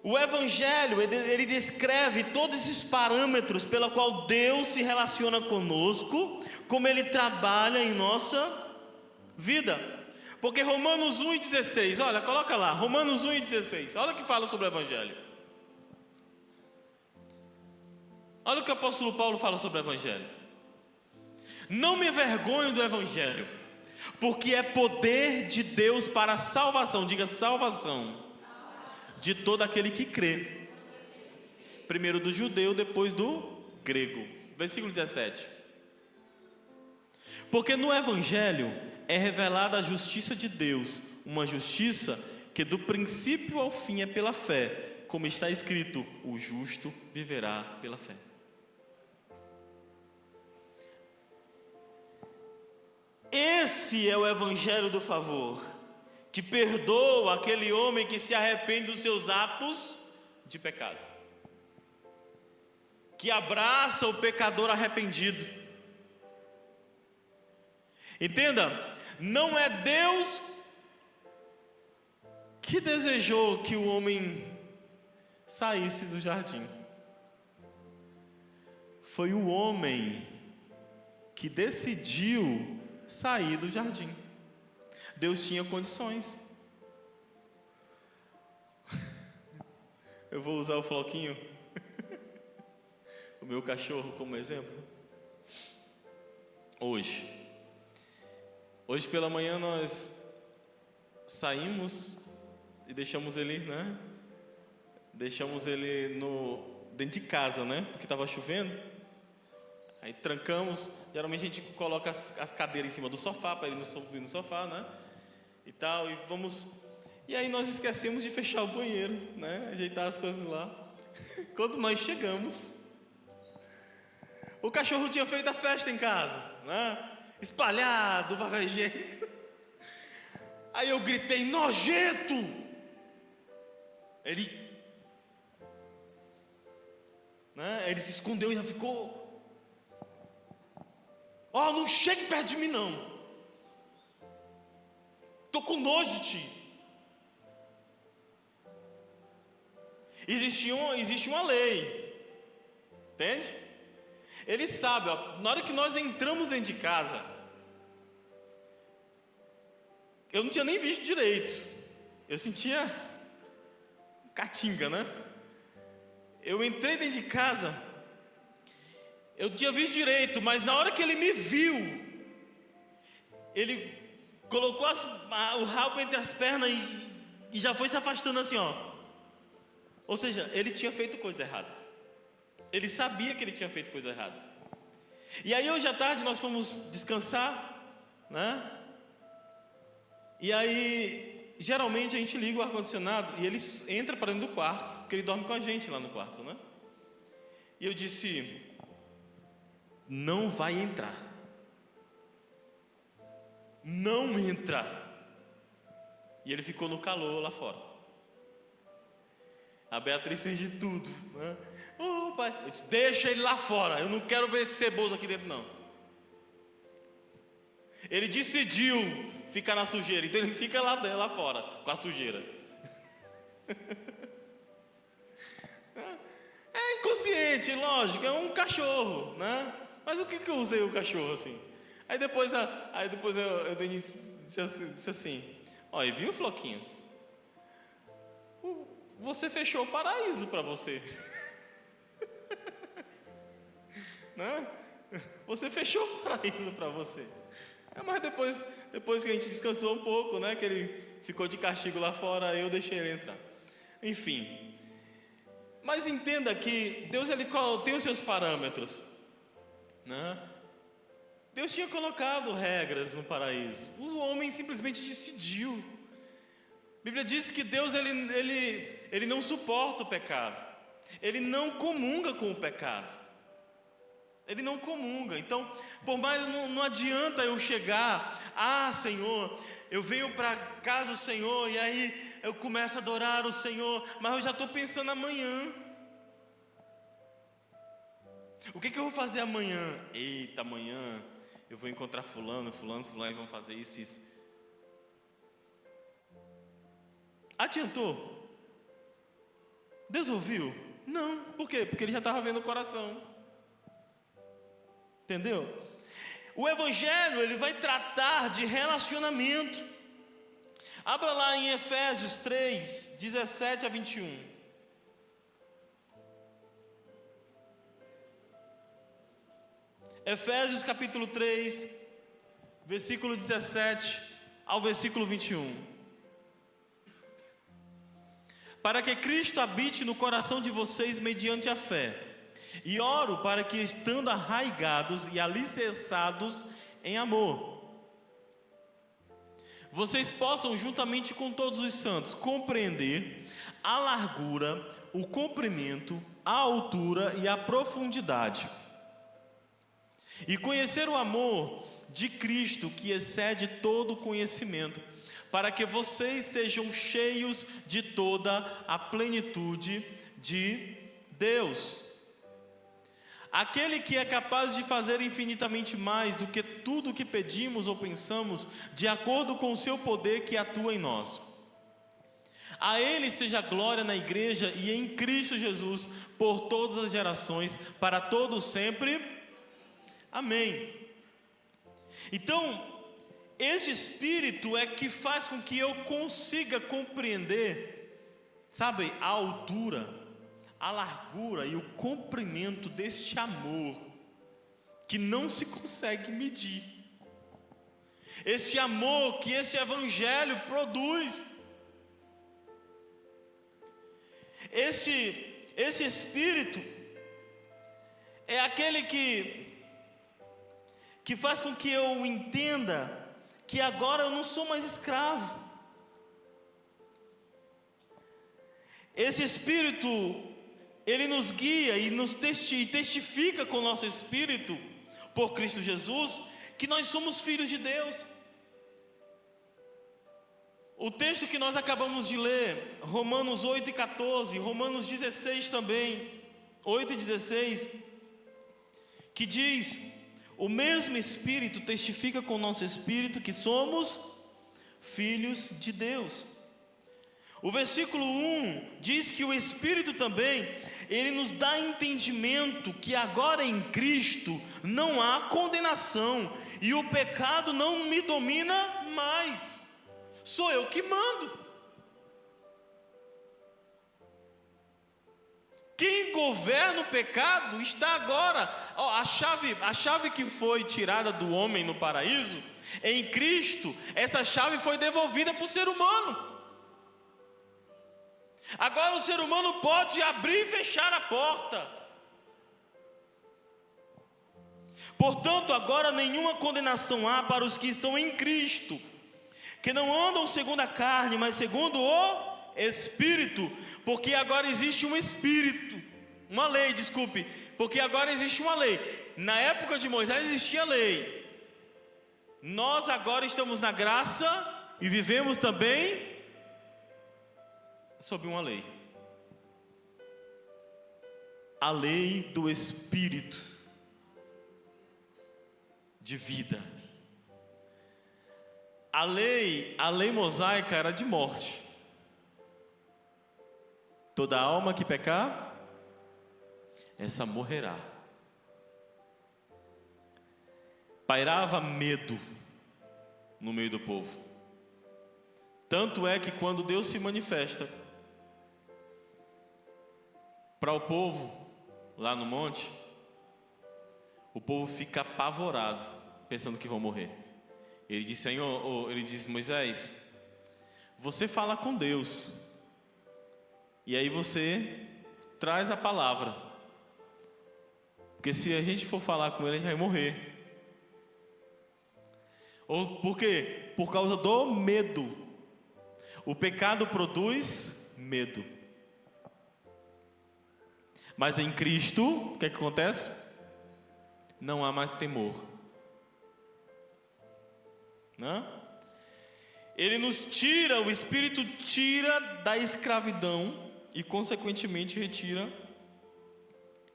O Evangelho, ele descreve todos esses parâmetros pela qual Deus se relaciona conosco, como Ele trabalha em nossa vida. Porque Romanos 1:16, olha, coloca lá, Romanos 1:16, olha o que fala sobre o Evangelho. Olha o que o apóstolo Paulo fala sobre o Evangelho. Não me envergonho do Evangelho, porque é poder de Deus para a salvação, diga salvação, de todo aquele que crê. Primeiro do judeu, depois do grego. Versículo 17. Porque no Evangelho é revelada a justiça de Deus, uma justiça que do princípio ao fim é pela fé, como está escrito: o justo viverá pela fé. Esse é o Evangelho do favor, que perdoa aquele homem que se arrepende dos seus atos de pecado, que abraça o pecador arrependido. Entenda, não é Deus que desejou que o homem saísse do jardim. Foi o homem que decidiu sair do jardim. Deus tinha condições. Eu vou usar o Floquinho, o meu cachorro, como exemplo. Hoje pela manhã nós saímos e deixamos ele, né? Deixamos ele dentro de casa, né? Porque estava chovendo. Aí trancamos. Geralmente a gente coloca as cadeiras em cima do sofá para ele não subir no sofá, né? E tal, e aí nós esquecemos de fechar o banheiro, né? Ajeitar as coisas lá. Quando nós chegamos, o cachorro tinha feito a festa em casa, né? Espalhado, bavejento. Aí eu gritei: nojento! Ele se escondeu e já ficou: ó, não chegue perto de mim não. Estou com nojo de ti. Existe uma lei, entende? Ele sabe, ó, na hora que nós entramos dentro de casa, eu não tinha nem visto direito, eu sentia catinga, né? Eu entrei dentro de casa, eu tinha visto direito, mas na hora que ele me viu, ele colocou o rabo entre as pernas e já foi se afastando assim, ó. Ou seja, ele tinha feito coisa errada. Ele sabia que ele tinha feito coisa errada. E aí hoje à tarde nós fomos descansar, né? E aí geralmente a gente liga o ar-condicionado e ele entra para dentro do quarto, porque ele dorme com a gente lá no quarto, né? E eu disse: não vai entrar. Não entra. E ele ficou no calor lá fora. A Beatriz fez de tudo, né? Oh, pai, eu disse: deixa ele lá fora, eu não quero ver esse ceboso aqui dentro não. Ele decidiu ficar na sujeira, então ele fica lá fora com a sujeira. É inconsciente, lógico, é um cachorro, né? Mas o que eu usei o cachorro assim? Aí depois eu disse assim: olha, viu, Floquinho? Você fechou o paraíso para você. Né? Você fechou o paraíso para você. Mas depois que a gente descansou um pouco, né? Que ele ficou de castigo lá fora, eu deixei ele entrar. Enfim. Mas entenda que Deus ele tem os seus parâmetros, né? Deus tinha colocado regras no paraíso. O homem simplesmente decidiu. A Bíblia diz que Deus ele não suporta o pecado. Ele não comunga com o pecado. Ele não comunga. Então, por mais não adianta eu chegar, Senhor, eu venho para casa do Senhor e aí eu começo a adorar o Senhor, mas eu já estou pensando amanhã. O que eu vou fazer amanhã? Eita, amanhã eu vou encontrar fulano e vão fazer isso. Adiantou? Deus ouviu? Não. Por quê? Porque ele já estava vendo o coração. Entendeu? O Evangelho, ele vai tratar de relacionamento. Abra lá em Efésios 3, 17 a 21. Efésios capítulo 3, versículo 17 ao versículo 21. Para que Cristo habite no coração de vocês mediante a fé. E oro para que, estando arraigados e alicerçados em amor, vocês possam, juntamente com todos os santos, compreender a largura, o comprimento, a altura e a profundidade, e conhecer o amor de Cristo que excede todo conhecimento, para que vocês sejam cheios de toda a plenitude de Deus. Aquele que é capaz de fazer infinitamente mais do que tudo o que pedimos ou pensamos, de acordo com o seu poder que atua em nós. A Ele seja glória na igreja e em Cristo Jesus, por todas as gerações, para todos sempre. Amém. Então, esse Espírito é que faz com que eu consiga compreender, sabe, a altura, a largura e o comprimento deste amor que não se consegue medir. Esse amor que esse Evangelho produz. Esse Espírito é aquele que faz com que eu entenda que agora eu não sou mais escravo. Esse Espírito, ele nos guia e nos testifica com o nosso espírito, por Cristo Jesus, que nós somos filhos de Deus. O texto que nós acabamos de ler, Romanos 8 e 14, Romanos 16 também, 8 e 16, que diz: o mesmo Espírito testifica com o nosso espírito que somos filhos de Deus. O versículo 1 diz que o Espírito também, ele nos dá entendimento que agora em Cristo não há condenação e o pecado não me domina mais. Sou eu que mando. Quem governa o pecado está agora. A chave que foi tirada do homem no paraíso, em Cristo, essa chave foi devolvida para o ser humano. Agora o ser humano pode abrir e fechar a porta. Portanto, agora nenhuma condenação há para os que estão em Cristo, que não andam segundo a carne, mas segundo o Espírito. Porque agora existe um Espírito, uma lei, desculpe. Porque agora existe uma lei. Na época de Moisés existia lei. Nós agora estamos na graça e vivemos também sob uma lei. A lei do Espírito de vida. A lei mosaica era de morte. Toda alma que pecar, essa morrerá. Pairava medo no meio do povo. Tanto é que quando Deus se manifesta para o povo lá no monte, o povo fica apavorado, pensando que vão morrer. Ele diz: Senhor, ele diz: Moisés, você fala com Deus, e aí você traz a palavra, porque se a gente for falar com ele, a gente vai morrer. Ou por quê? Por causa do medo. O pecado produz medo. Mas em Cristo, o que é que acontece? Não há mais temor. Não? Ele nos tira, o Espírito tira da escravidão e consequentemente retira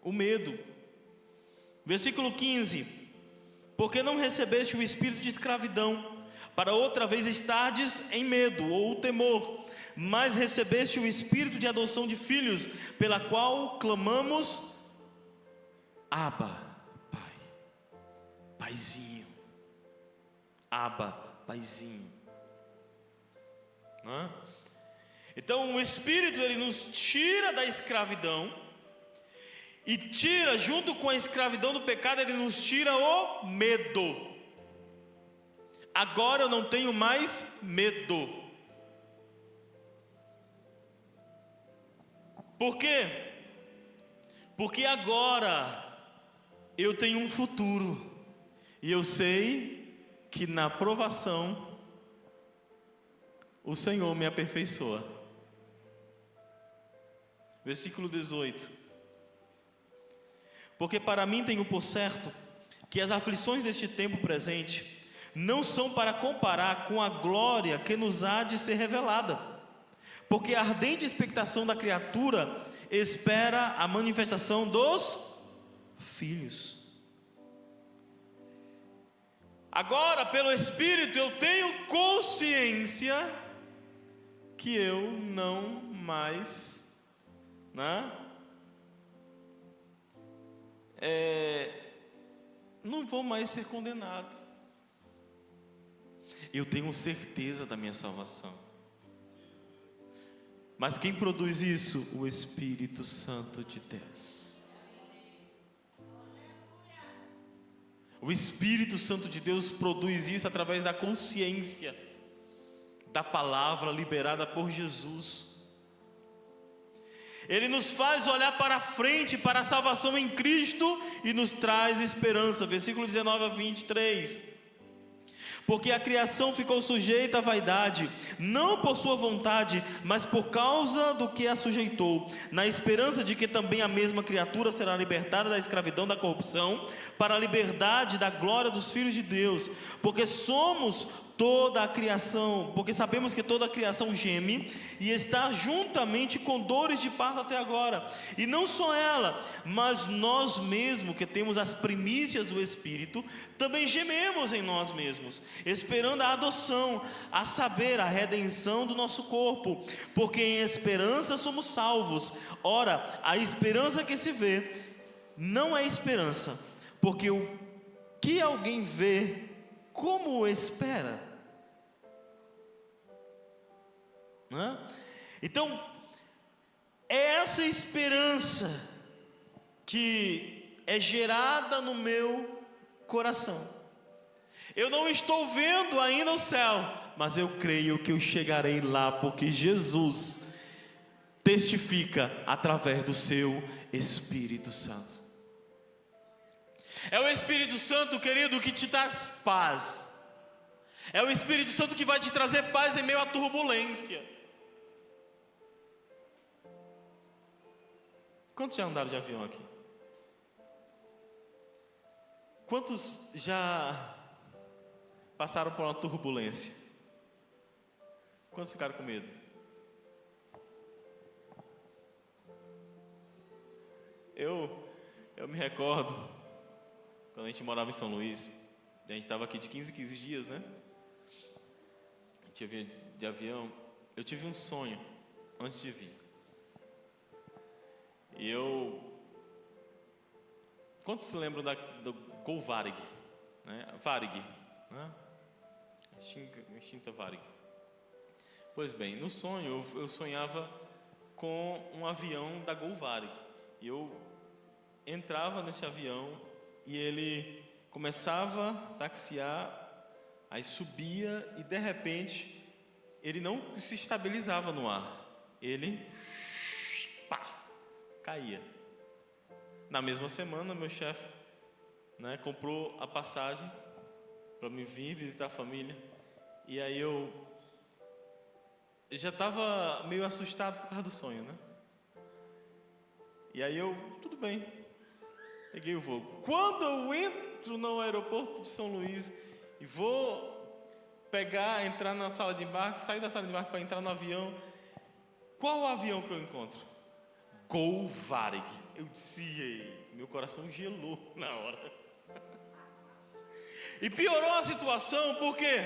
o medo. Versículo 15: porque não recebeste o espírito de escravidão, para outra vez estardes em medo ou temor, mas recebeste o espírito de adoção de filhos, pela qual clamamos, Abba, Pai. Paizinho. Abba, Paizinho. Não é? Então o Espírito, ele nos tira da escravidão, e tira, junto com a escravidão do pecado, ele nos tira o medo. Agora eu não tenho mais medo. Por quê? Porque agora eu tenho um futuro, e eu sei que na provação o Senhor me aperfeiçoa. Versículo 18: porque para mim tenho por certo que as aflições deste tempo presente não são para comparar com a glória que nos há de ser revelada, porque a ardente expectação da criatura espera a manifestação dos filhos. Agora, pelo Espírito, eu tenho consciência que eu não mais, não vou mais ser condenado. Eu tenho certeza da minha salvação. Mas quem produz isso? O Espírito Santo de Deus. O Espírito Santo de Deus produz isso através da consciência da palavra liberada por Jesus. Ele nos faz olhar para frente, para a salvação em Cristo, e nos traz esperança. Versículo 19 a 23. Porque a criação ficou sujeita à vaidade, não por sua vontade, mas por causa do que a sujeitou, na esperança de que também a mesma criatura será libertada da escravidão da corrupção, para a liberdade da glória dos filhos de Deus. Porque sabemos que toda a criação geme e está juntamente com dores de parto até agora. E não só ela, mas nós mesmos, que temos as primícias do Espírito, também gememos em nós mesmos, esperando a adoção, a saber, a redenção do nosso corpo, porque em esperança somos salvos. Ora, a esperança que se vê não é esperança, porque o que alguém vê, como o espera? Então, é essa esperança que é gerada no meu coração. Eu não estou vendo ainda o céu, mas eu creio que eu chegarei lá, porque Jesus testifica através do seu Espírito Santo. É o Espírito Santo, querido, que te traz paz. É o Espírito Santo que vai te trazer paz em meio à turbulência. Quantos já andaram de avião aqui? Quantos já passaram por uma turbulência? Quantos ficaram com medo? Eu me recordo, quando a gente morava em São Luís, a gente estava aqui de 15 em 15 dias, né? A gente ia de avião. Eu tive um sonho antes de vir. E quantos se lembram do Gol Varig? Né? Varig, né? Extinta Varig. Pois bem, no sonho eu sonhava com um avião da Gol Varig. E eu entrava nesse avião e ele começava a taxiar, aí subia e de repente ele não se estabilizava no ar. Ele caía. Na mesma semana, meu chefe, comprou a passagem para me vir visitar a família. E aí eu já estava meio assustado por causa do sonho, né? E aí tudo bem, peguei o voo. Quando eu entro no aeroporto de São Luís e vou entrar na sala de embarque, sair da sala de embarque para entrar no avião, qual o avião que eu encontro? Gol Varig. Eu disse, ei, meu coração gelou na hora. E piorou a situação, por quê?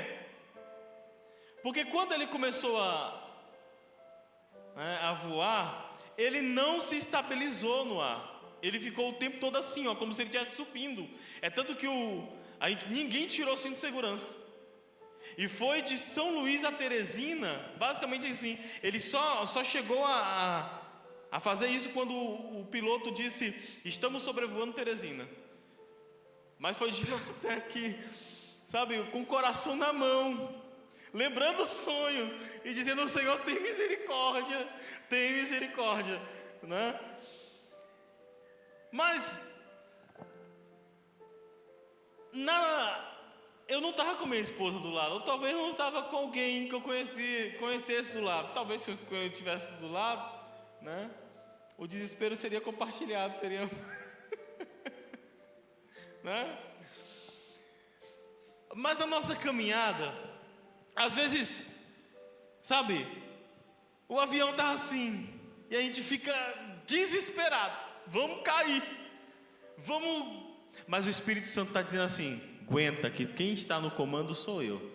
Porque quando ele começou a voar, ele não se estabilizou no ar. Ele ficou o tempo todo assim, ó, como se ele estivesse subindo. É tanto que ninguém tirou o cinto de segurança. E foi de São Luís a Teresina, basicamente assim. Ele só chegou a fazer isso quando o piloto disse: estamos sobrevoando Teresina. Mas foi de lá até aqui, sabe, com o coração na mão, lembrando o sonho e dizendo: Senhor, tem misericórdia, né? Mas eu não estava com minha esposa do lado, ou talvez não estava com alguém que eu conhecesse do lado. Talvez se eu estivesse do lado, né, o desespero seria compartilhado, seria né? Mas na nossa caminhada, às vezes, sabe, o avião está assim, e a gente fica desesperado, vamos cair, mas o Espírito Santo está dizendo assim: aguenta, que quem está no comando sou eu.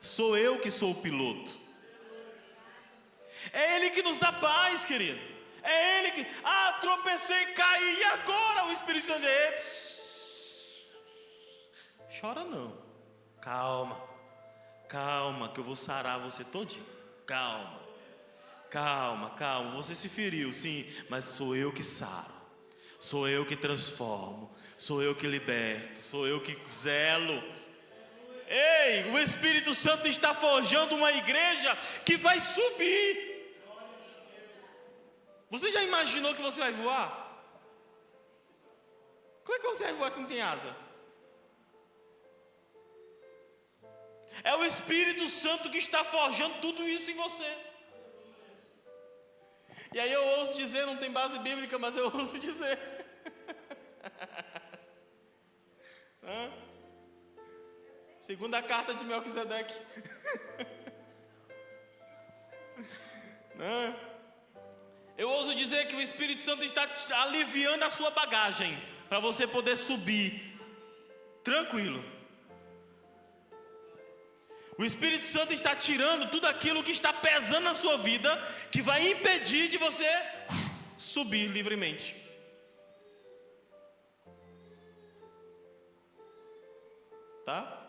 Sou eu que sou o piloto. É Ele que nos dá paz, querido. É Ele que... tropecei, caí, e agora? O Espírito Santo diz: chora não. Calma, que eu vou sarar você todinho. Calma. Você se feriu, sim, mas sou eu que saro. Sou eu que transformo, sou eu que liberto, sou eu que zelo. Ei, o Espírito Santo está forjando uma igreja que vai subir. Você já imaginou que você vai voar? Como é que você vai voar se não tem asa? É o Espírito Santo que está forjando tudo isso em você. E aí eu ouço dizer, não tem base bíblica, mas eu ouço dizer. Segunda carta de Melquisedeque. Eu ouso dizer que o Espírito Santo está aliviando a sua bagagem, para você poder subir tranquilo. O Espírito Santo está tirando tudo aquilo que está pesando na sua vida, que vai impedir de você subir livremente. Tá?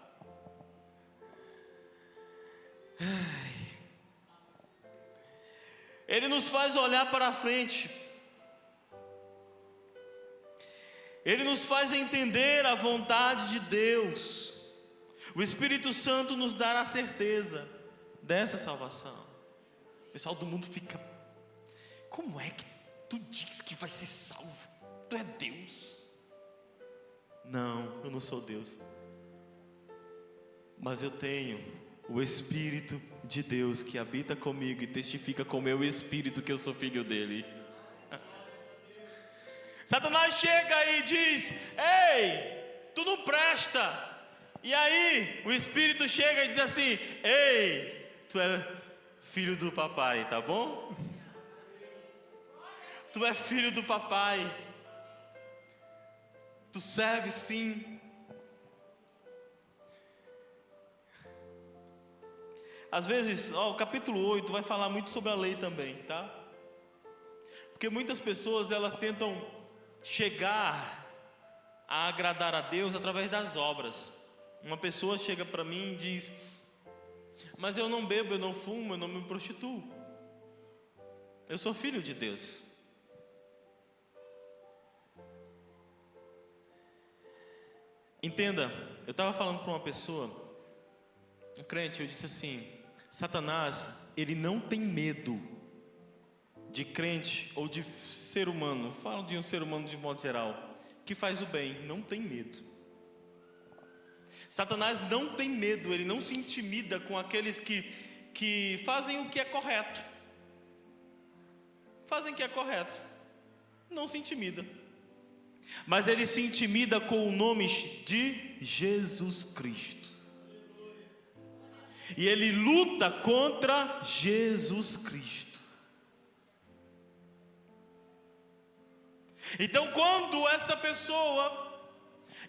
Ele nos faz olhar para frente. Ele nos faz entender a vontade de Deus. O Espírito Santo nos dá a certeza dessa salvação. O pessoal do mundo fica: como é que tu diz que vai ser salvo? Tu é Deus? Não, eu não sou Deus. Mas eu tenho o Espírito de Deus que habita comigo e testifica com o meu espírito que eu sou filho dele. Satanás chega e diz: ei, tu não presta. E aí o Espírito chega e diz assim: ei, tu é filho do papai, tá bom? Tu é filho do papai. Tu serve sim. Às vezes, o capítulo 8 vai falar muito sobre a lei também, tá? Porque muitas pessoas, elas tentam chegar a agradar a Deus através das obras. Uma pessoa chega para mim e diz: mas eu não bebo, eu não fumo, eu não me prostituo. Eu sou filho de Deus. Entenda, eu estava falando para uma pessoa, um crente, eu disse assim: Satanás, ele não tem medo de crente ou de ser humano. Falo de um ser humano de modo geral, que faz o bem, não tem medo. Satanás não tem medo, ele não se intimida com aqueles que que fazem o que é correto. Fazem o que é correto. Não se intimida. Mas ele se intimida com o nome de Jesus Cristo. E ele luta contra Jesus Cristo. Então, quando essa pessoa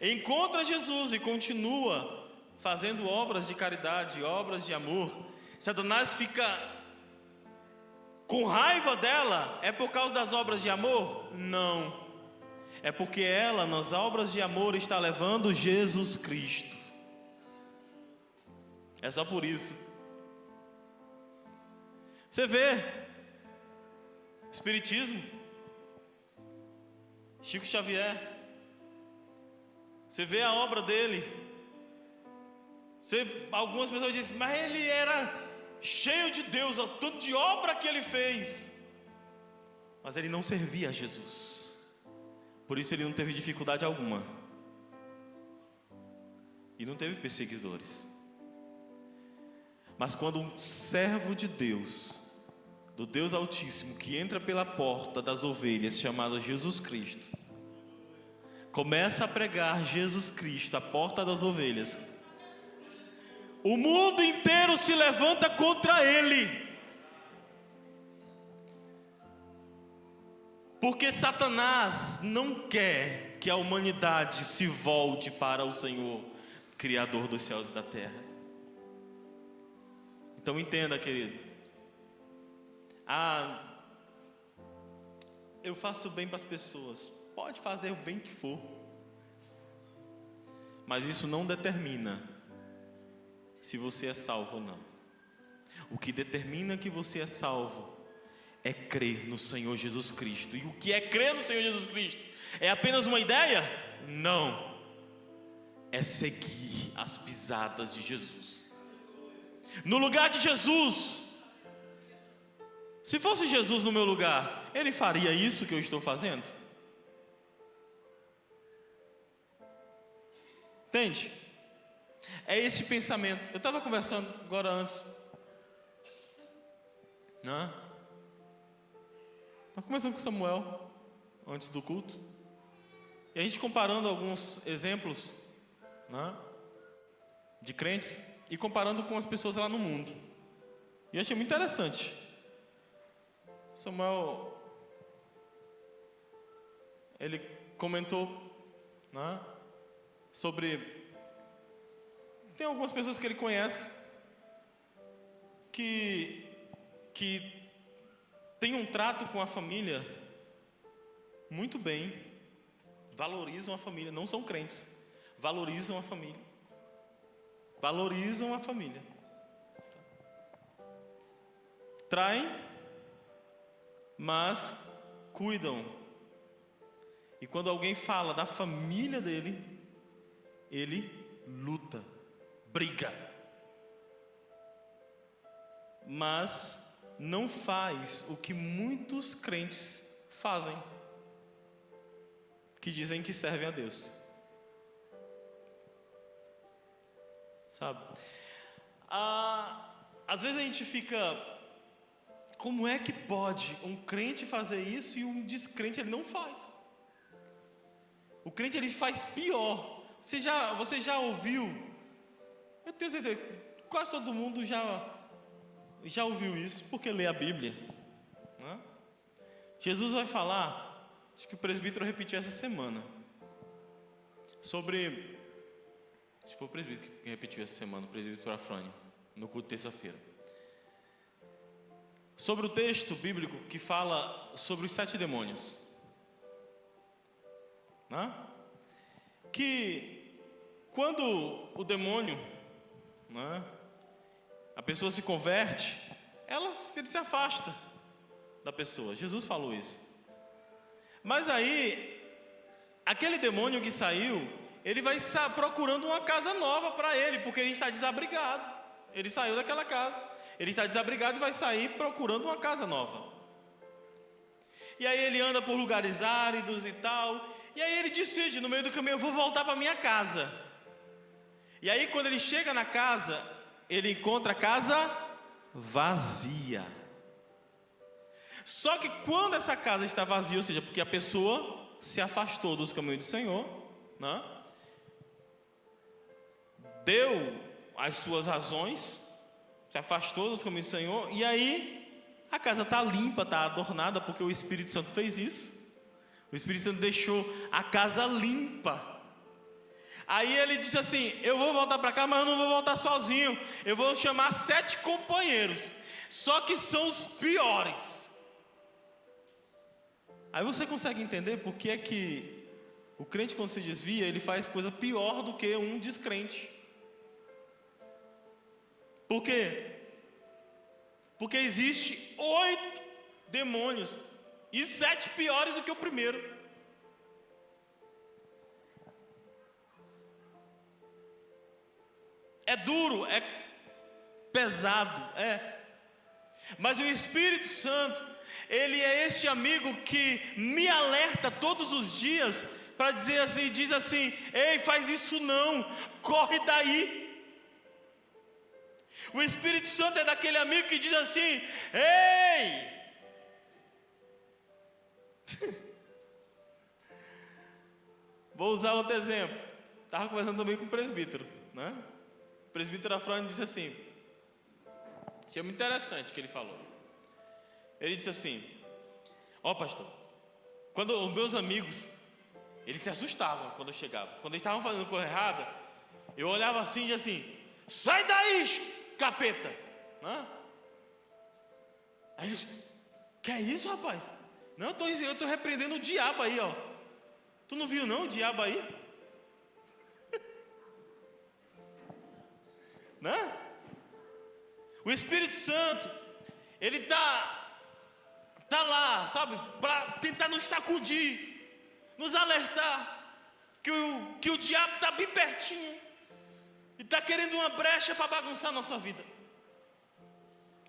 encontra Jesus e continua fazendo obras de caridade, obras de amor, Satanás fica com raiva dela. É por causa das obras de amor? Não. É porque ela, nas obras de amor, está levando Jesus Cristo. É só por isso. Você vê Espiritismo, Chico Xavier, você vê a obra dele. Algumas pessoas dizem, mas ele era cheio de Deus, o tanto de obra que ele fez. Mas ele não servia a Jesus. Por isso ele não teve dificuldade alguma. E não teve perseguidores. Mas quando um servo de Deus, do Deus Altíssimo, que entra pela porta das ovelhas, chamado Jesus Cristo, começa a pregar Jesus Cristo, a porta das ovelhas, o mundo inteiro se levanta contra ele. Porque Satanás não quer que a humanidade se volte para o Senhor, Criador dos céus e da terra. Então entenda, querido. Eu faço bem para as pessoas. Pode fazer o bem que for. Mas isso não determina se você é salvo ou não. O que determina que você é salvo é crer no Senhor Jesus Cristo. E o que é crer no Senhor Jesus Cristo? É apenas uma ideia? Não. É seguir as pisadas de Jesus. No lugar de Jesus, se fosse Jesus no meu lugar, ele faria isso que eu estou fazendo? Entende? É esse pensamento. Eu estava conversando agora antes, né? Estava conversando com Samuel antes do culto, e a gente comparando alguns exemplos, né, de crentes, e comparando com as pessoas lá no mundo. E eu achei muito interessante. Samuel, ele comentou, né, sobre... Tem algumas pessoas que ele conhece que tem um trato com a família muito bem, valorizam a família, não são crentes, valorizam a família. Valorizam a família. Traem, mas cuidam. E quando alguém fala da família dele, ele luta, briga. Mas não faz o que muitos crentes fazem, que dizem que servem a Deus. Sabe? Às vezes a gente fica, como é que pode um crente fazer isso e um descrente ele não faz? O crente ele faz pior. Você já ouviu? Eu tenho certeza, quase todo mundo já ouviu isso, porque lê a Bíblia, né? Jesus vai falar, acho que o presbítero repetiu essa semana, sobre... Acho que foi o presbítero que repetiu essa semana, o presbítero Afrânio, no culto de terça-feira. Sobre o texto bíblico que fala sobre os 7 demônios. Né? Que quando o demônio, né, a pessoa se converte, ele se afasta da pessoa. Jesus falou isso. Mas aí, aquele demônio que saiu, ele vai procurando uma casa nova para ele, porque ele está desabrigado. Ele saiu daquela casa, ele está desabrigado e vai sair procurando uma casa nova. E aí ele anda por lugares áridos e tal, e aí ele decide, no meio do caminho, eu vou voltar para minha casa. E aí quando ele chega na casa, ele encontra a casa vazia. Só que quando essa casa está vazia, ou seja, porque a pessoa se afastou dos caminhos do Senhor, né? Deu as suas razões, se afastou dos caminhos do Senhor, e aí a casa está limpa, está adornada, porque o Espírito Santo fez isso. O Espírito Santo deixou a casa limpa. Aí ele disse assim: eu vou voltar para cá, mas eu não vou voltar sozinho. Eu vou chamar 7 companheiros, só que são os piores. Aí você consegue entender por que é que o crente, quando se desvia, ele faz coisa pior do que um descrente. Por quê? Porque existe 8 demônios e 7 piores do que o primeiro. É duro, é pesado, mas o Espírito Santo, ele é este amigo que me alerta todos os dias para dizer assim, diz assim: ei, faz isso não, corre daí. O Espírito Santo é daquele amigo que diz assim: ei, vou usar outro exemplo. Estava conversando também com o presbítero, né? O presbítero Afrânio disse assim, achei muito interessante o que ele falou. Ele disse assim: ó, pastor, quando os meus amigos, eles se assustavam quando eu chegava. Quando eles estavam fazendo coisa errada, eu olhava assim e dizia assim: sai daí, capeta, né? Aí eles: que é isso, rapaz? Não, eu estou repreendendo o diabo aí, ó. Tu não viu não o diabo aí? Né? O Espírito Santo, ele tá lá, sabe, para tentar nos sacudir, nos alertar que o diabo está bem pertinho e está querendo uma brecha para bagunçar a nossa vida.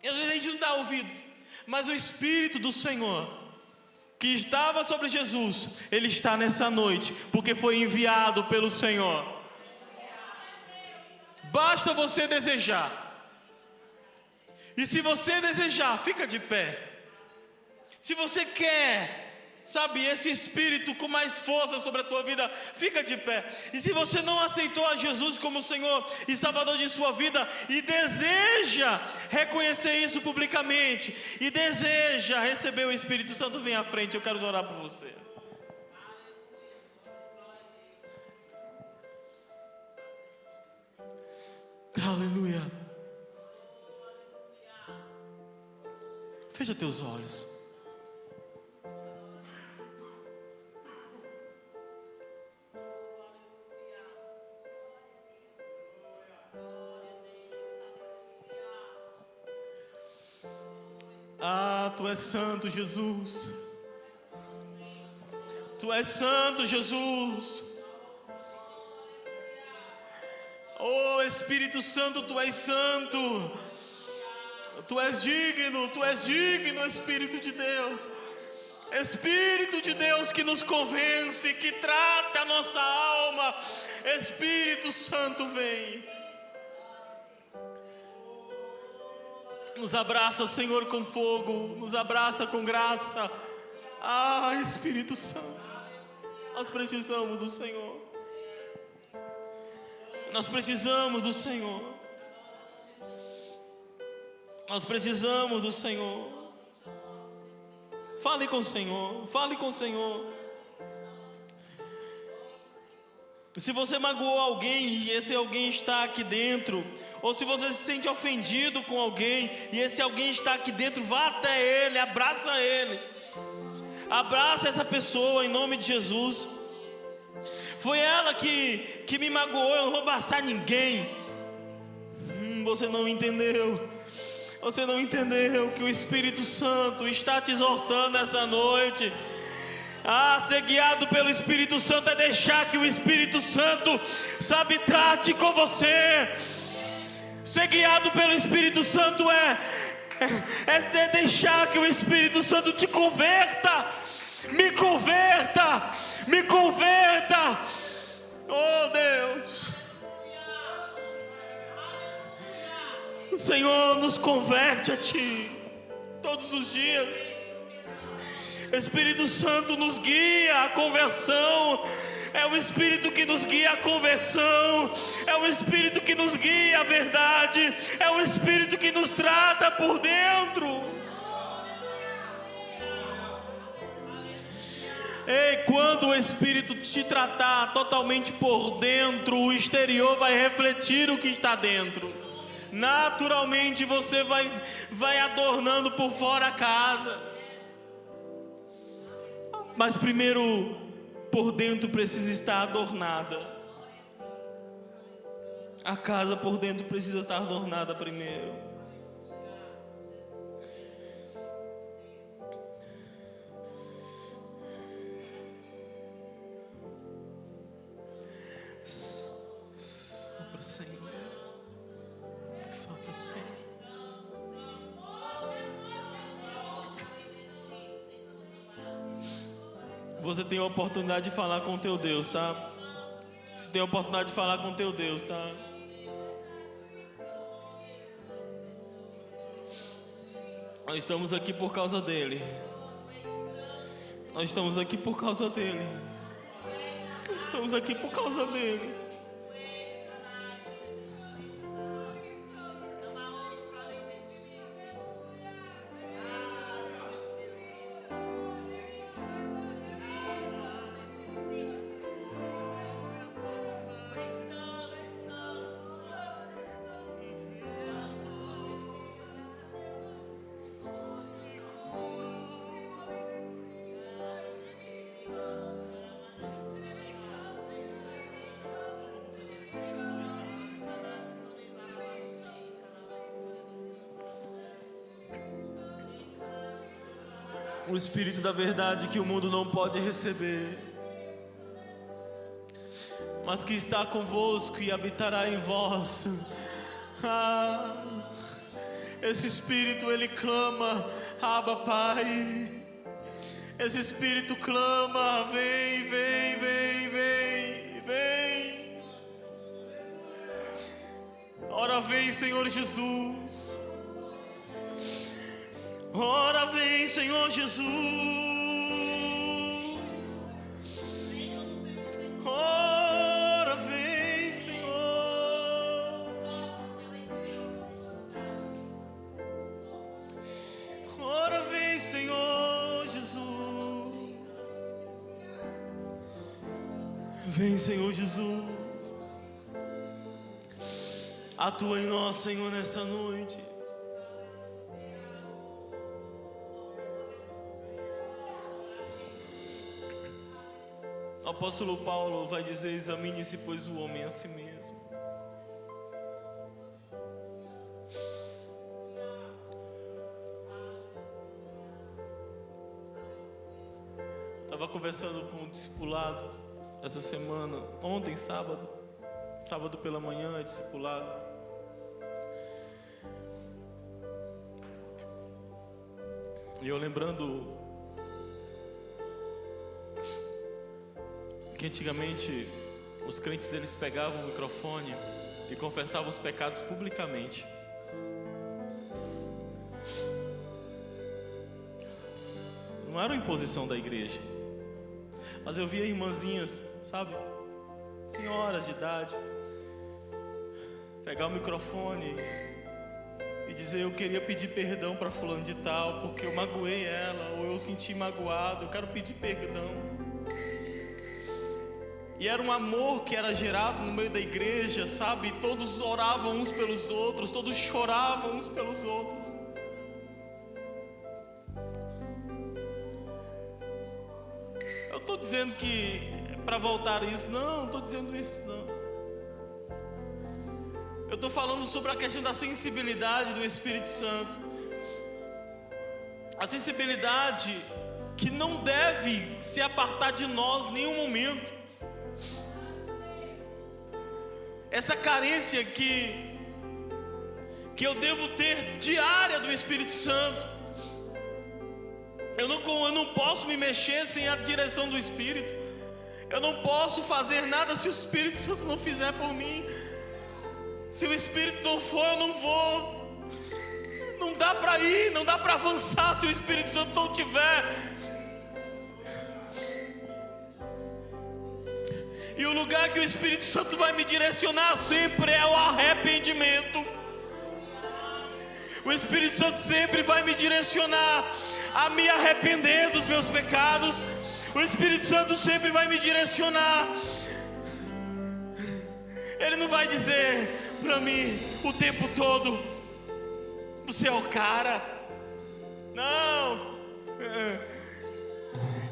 E às vezes a gente não dá ouvidos, mas o Espírito do Senhor, que estava sobre Jesus, ele está nessa noite, porque foi enviado pelo Senhor. Basta você desejar. E se você desejar, fica de pé. Se você quer, sabe, esse Espírito com mais força sobre a sua vida, fica de pé. E se você não aceitou a Jesus como Senhor e Salvador de sua vida, e deseja reconhecer isso publicamente, e deseja receber o Espírito Santo, vem à frente, eu quero orar por você. Aleluia. Fecha teus olhos. Ah, tu és santo, Jesus. Tu és santo, Jesus. Oh, Espírito Santo, tu és santo. Tu és digno, Espírito de Deus. Espírito de Deus que nos convence, que trata a nossa alma. Espírito Santo, vem. Nos abraça, Senhor, com fogo. Nos abraça com graça. Ah, Espírito Santo, nós precisamos do Senhor. Nós precisamos do Senhor. Nós precisamos do Senhor. Fale com o Senhor. Fale com o Senhor. Se você magoou alguém e esse alguém está aqui dentro, ou se você se sente ofendido com alguém e esse alguém está aqui dentro, vá até ele, abraça ele. Abraça essa pessoa em nome de Jesus. Foi ela que me magoou, eu não vou abraçar ninguém. Você não entendeu. Você não entendeu que o Espírito Santo está te exortando essa noite. Ser guiado pelo Espírito Santo é deixar que o Espírito Santo, sabe, trate com você. Ser guiado pelo Espírito Santo é deixar que o Espírito Santo te converta. Me converta. Me converta. Oh, Deus. O Senhor nos converte a Ti todos os dias. Espírito Santo nos guia à conversão. É o Espírito que nos guia à conversão. É o Espírito que nos guia à verdade. É o Espírito que nos trata por dentro. Ei, quando o Espírito te tratar totalmente por dentro, o exterior vai refletir o que está dentro. Naturalmente você vai adornando por fora a casa. Mas primeiro, por dentro precisa estar adornada. A casa por dentro precisa estar adornada primeiro. Sopra, Senhor. Sopra, Senhor. Você tem a oportunidade de falar com o teu Deus, tá? Você tem a oportunidade de falar com o teu Deus, tá? Nós estamos aqui por causa dele. Nós estamos aqui por causa dele. Nós estamos aqui por causa dele. O Espírito da verdade que o mundo não pode receber, mas que está convosco e habitará em vós. Esse Espírito, ele clama, Abba, Pai. Esse Espírito clama, vem, vem, vem, vem, vem. Ora vem, Senhor Jesus. Ora vem, Senhor Jesus. Ora vem, Senhor. Ora vem, Senhor Jesus. Vem, Senhor Jesus. Atua em nós, Senhor, nessa noite. O apóstolo Paulo vai dizer: examine-se, pois, o homem a si mesmo. Estava conversando com um discipulado essa semana, ontem, sábado pela manhã, discipulado. E eu lembrando que antigamente os crentes, eles pegavam o microfone e confessavam os pecados publicamente. Não era uma imposição da igreja, mas eu via irmãzinhas, sabe, senhoras de idade, pegar o microfone e dizer: eu queria pedir perdão para fulano de tal, porque eu magoei ela, ou eu senti magoado, eu quero pedir perdão. E era um amor que era gerado no meio da igreja, sabe? Todos oravam uns pelos outros, todos choravam uns pelos outros. Eu estou dizendo que para voltar a isso, não estou dizendo isso não. Eu estou falando sobre a questão da sensibilidade do Espírito Santo. A sensibilidade que não deve se apartar de nós em nenhum momento. Essa carência que eu devo ter diária do Espírito Santo. Eu não posso me mexer sem a direção do Espírito. Eu não posso fazer nada se o Espírito Santo não fizer por mim. Se o Espírito não for, eu não vou. Não dá para ir, não dá para avançar se o Espírito Santo não tiver. E o lugar que o Espírito Santo vai me direcionar sempre é o arrependimento. O Espírito Santo sempre vai me direcionar a me arrepender dos meus pecados. O Espírito Santo sempre vai me direcionar. Ele não vai dizer para mim o tempo todo: você é o cara. Não.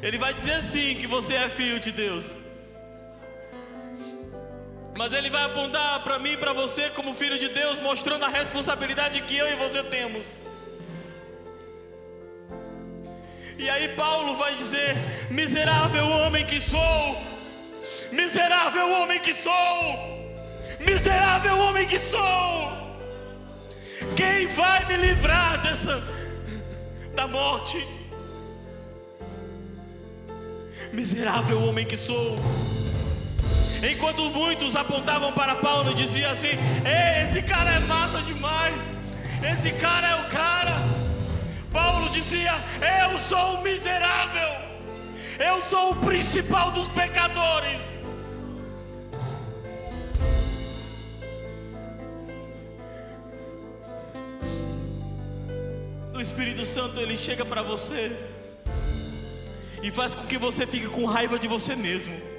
Ele vai dizer sim que você é filho de Deus. Mas Ele vai apontar para mim e para você como filho de Deus, mostrando a responsabilidade que eu e você temos. E aí Paulo vai dizer: miserável homem que sou, miserável homem que sou, miserável homem que sou. Quem vai me livrar da morte? Miserável homem que sou. Enquanto muitos apontavam para Paulo e diziam assim: ei, esse cara é massa demais, esse cara é o cara. Paulo dizia: eu sou o miserável, eu sou o principal dos pecadores. O Espírito Santo, ele chega para você e faz com que você fique com raiva de você mesmo.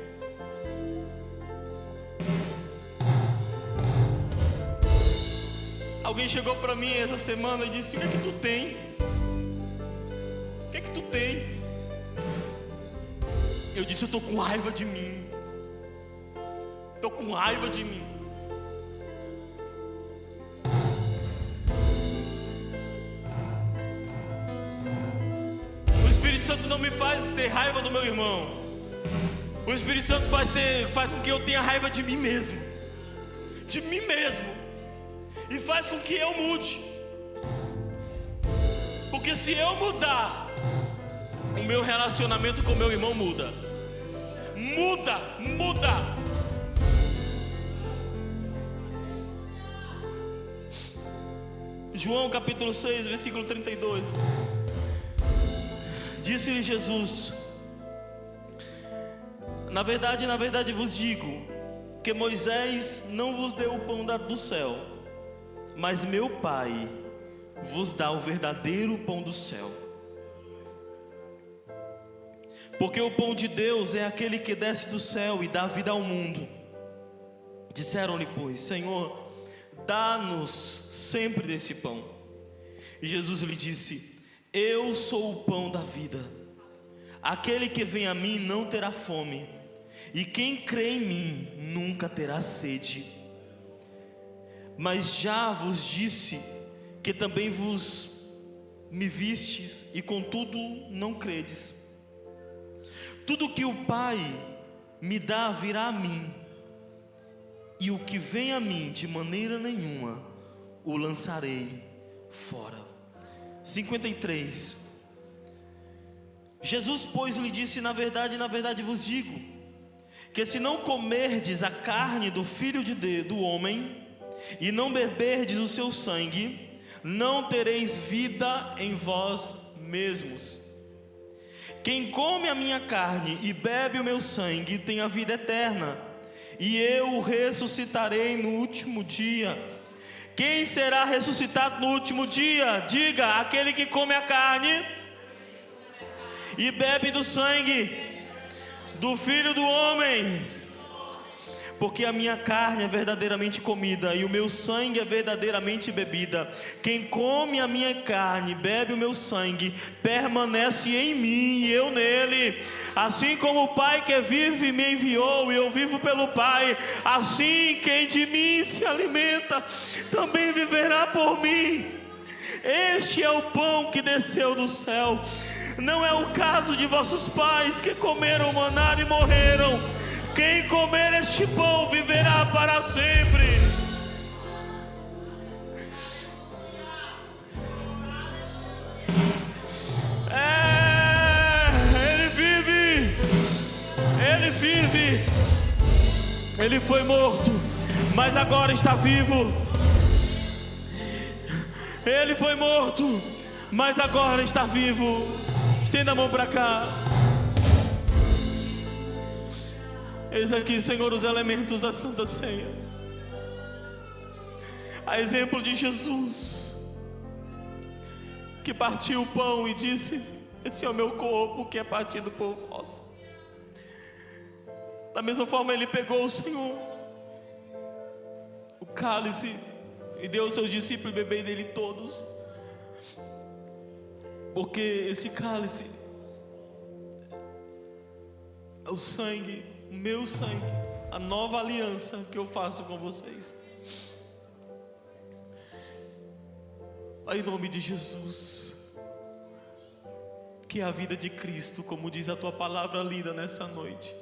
Alguém chegou para mim essa semana e disse: o que é que tu tem? O que é que tu tem? Eu disse: eu estou com raiva de mim. Estou com raiva de mim. O Espírito Santo não me faz ter raiva do meu irmão. O Espírito Santo faz com que eu tenha raiva de mim mesmo. De mim mesmo. E faz com que eu mude. Porque se eu mudar, o meu relacionamento com meu irmão muda. Muda. João capítulo 6, versículo 32. Disse-lhe Jesus: na verdade vos digo, que Moisés não vos deu o pão do céu, mas meu Pai vos dá o verdadeiro pão do céu. Porque o pão de Deus é aquele que desce do céu e dá vida ao mundo. Disseram-lhe, pois: Senhor, dá-nos sempre desse pão. E Jesus lhe disse: eu sou o pão da vida. Aquele que vem a mim não terá fome, e quem crê em mim nunca terá sede. Mas já vos disse que também vos me vistes, e contudo não credes. Tudo que o Pai me dá virá a mim, e o que vem a mim de maneira nenhuma o lançarei fora. 53. Jesus, pois, lhe disse: na verdade vos digo, que se não comerdes a carne do Filho do homem, e não beberdes o seu sangue, não tereis vida em vós mesmos. Quem come a minha carne e bebe o meu sangue tem a vida eterna, e eu o ressuscitarei no último dia. Quem será ressuscitado no último dia? Diga: aquele que come a carne e bebe do sangue do Filho do homem. Porque a minha carne é verdadeiramente comida, e o meu sangue é verdadeiramente bebida. Quem come a minha carne e bebe o meu sangue permanece em mim e eu nele. Assim como o Pai que vive me enviou, e eu vivo pelo Pai, assim quem de mim se alimenta também viverá por mim. Este é o pão que desceu do céu. Não é o caso de vossos pais, que comeram maná e morreram. Quem comer este pão viverá para sempre. Ele vive. Ele foi morto, mas agora está vivo. Ele foi morto, mas agora está vivo. Estenda a mão para cá. Eis aqui, Senhor, os elementos da Santa Ceia. A exemplo de Jesus, que partiu o pão e disse: esse é o meu corpo que é partido por vós. Da mesma forma, Ele pegou o Senhor, o cálice, e deu aos seus discípulos beber dele todos. Porque esse cálice é o sangue, o meu sangue, a nova aliança que eu faço com vocês. Pai, em nome de Jesus, que a vida de Cristo, como diz a tua palavra lida nessa noite,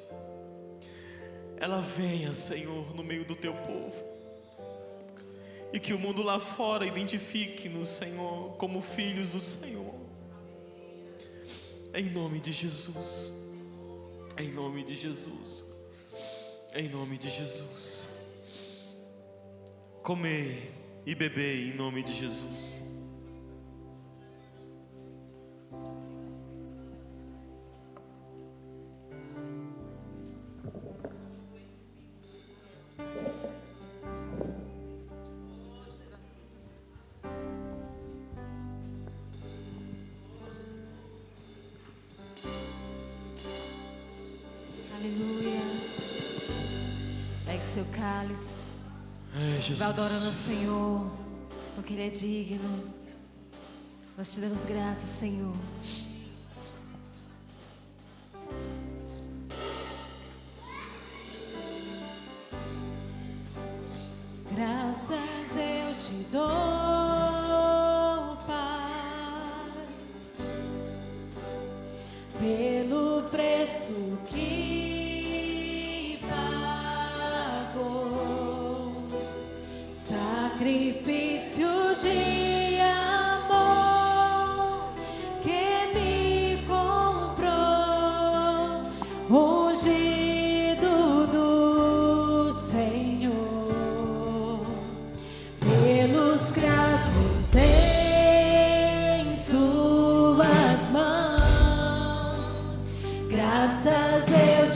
ela venha, Senhor, no meio do teu povo, e que o mundo lá fora identifique-nos, Senhor, como filhos do Senhor. Em nome de Jesus, em nome de Jesus, em nome de Jesus. Comei e bebei em nome de Jesus. Aleluia. Pegue seu cálice. Jesus. Vai adorando ao Senhor, porque Ele é digno. Nós te damos graças, Senhor. Graças eu te dou, Pai, pelo preço que pagou, sacrifício de amor que me comprou, ungido do Senhor, pelos cravos em suas mãos. Graças eu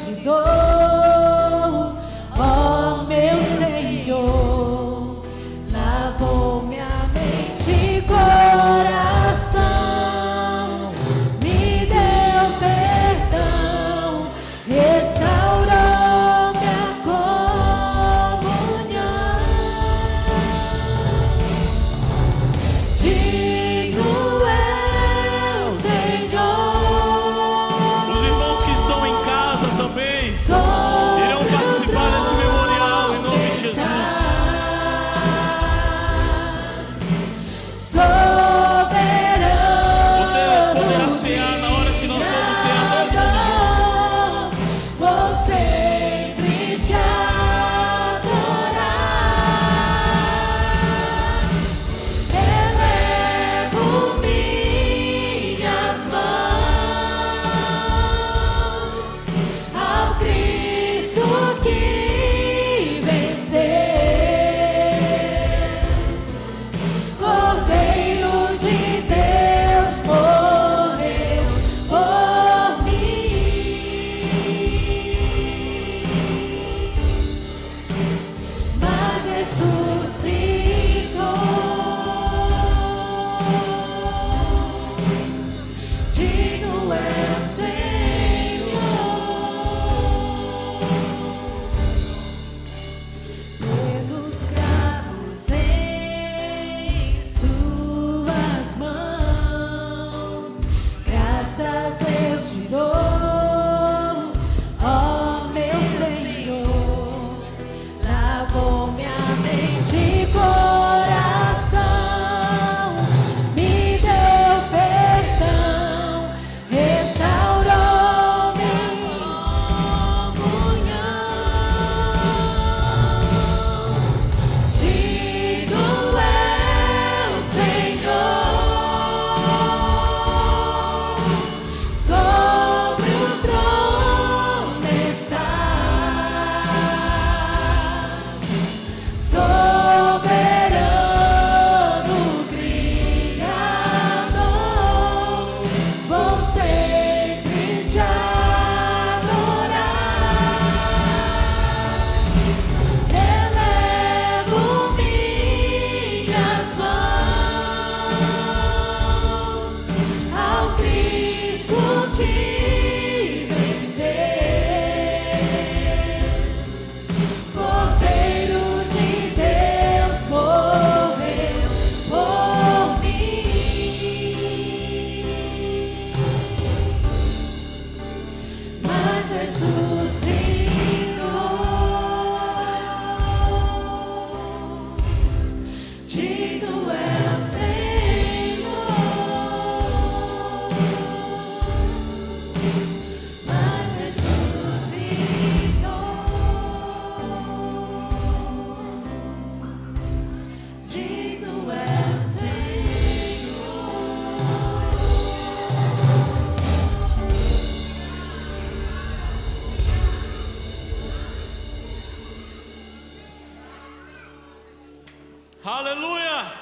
Aleluia!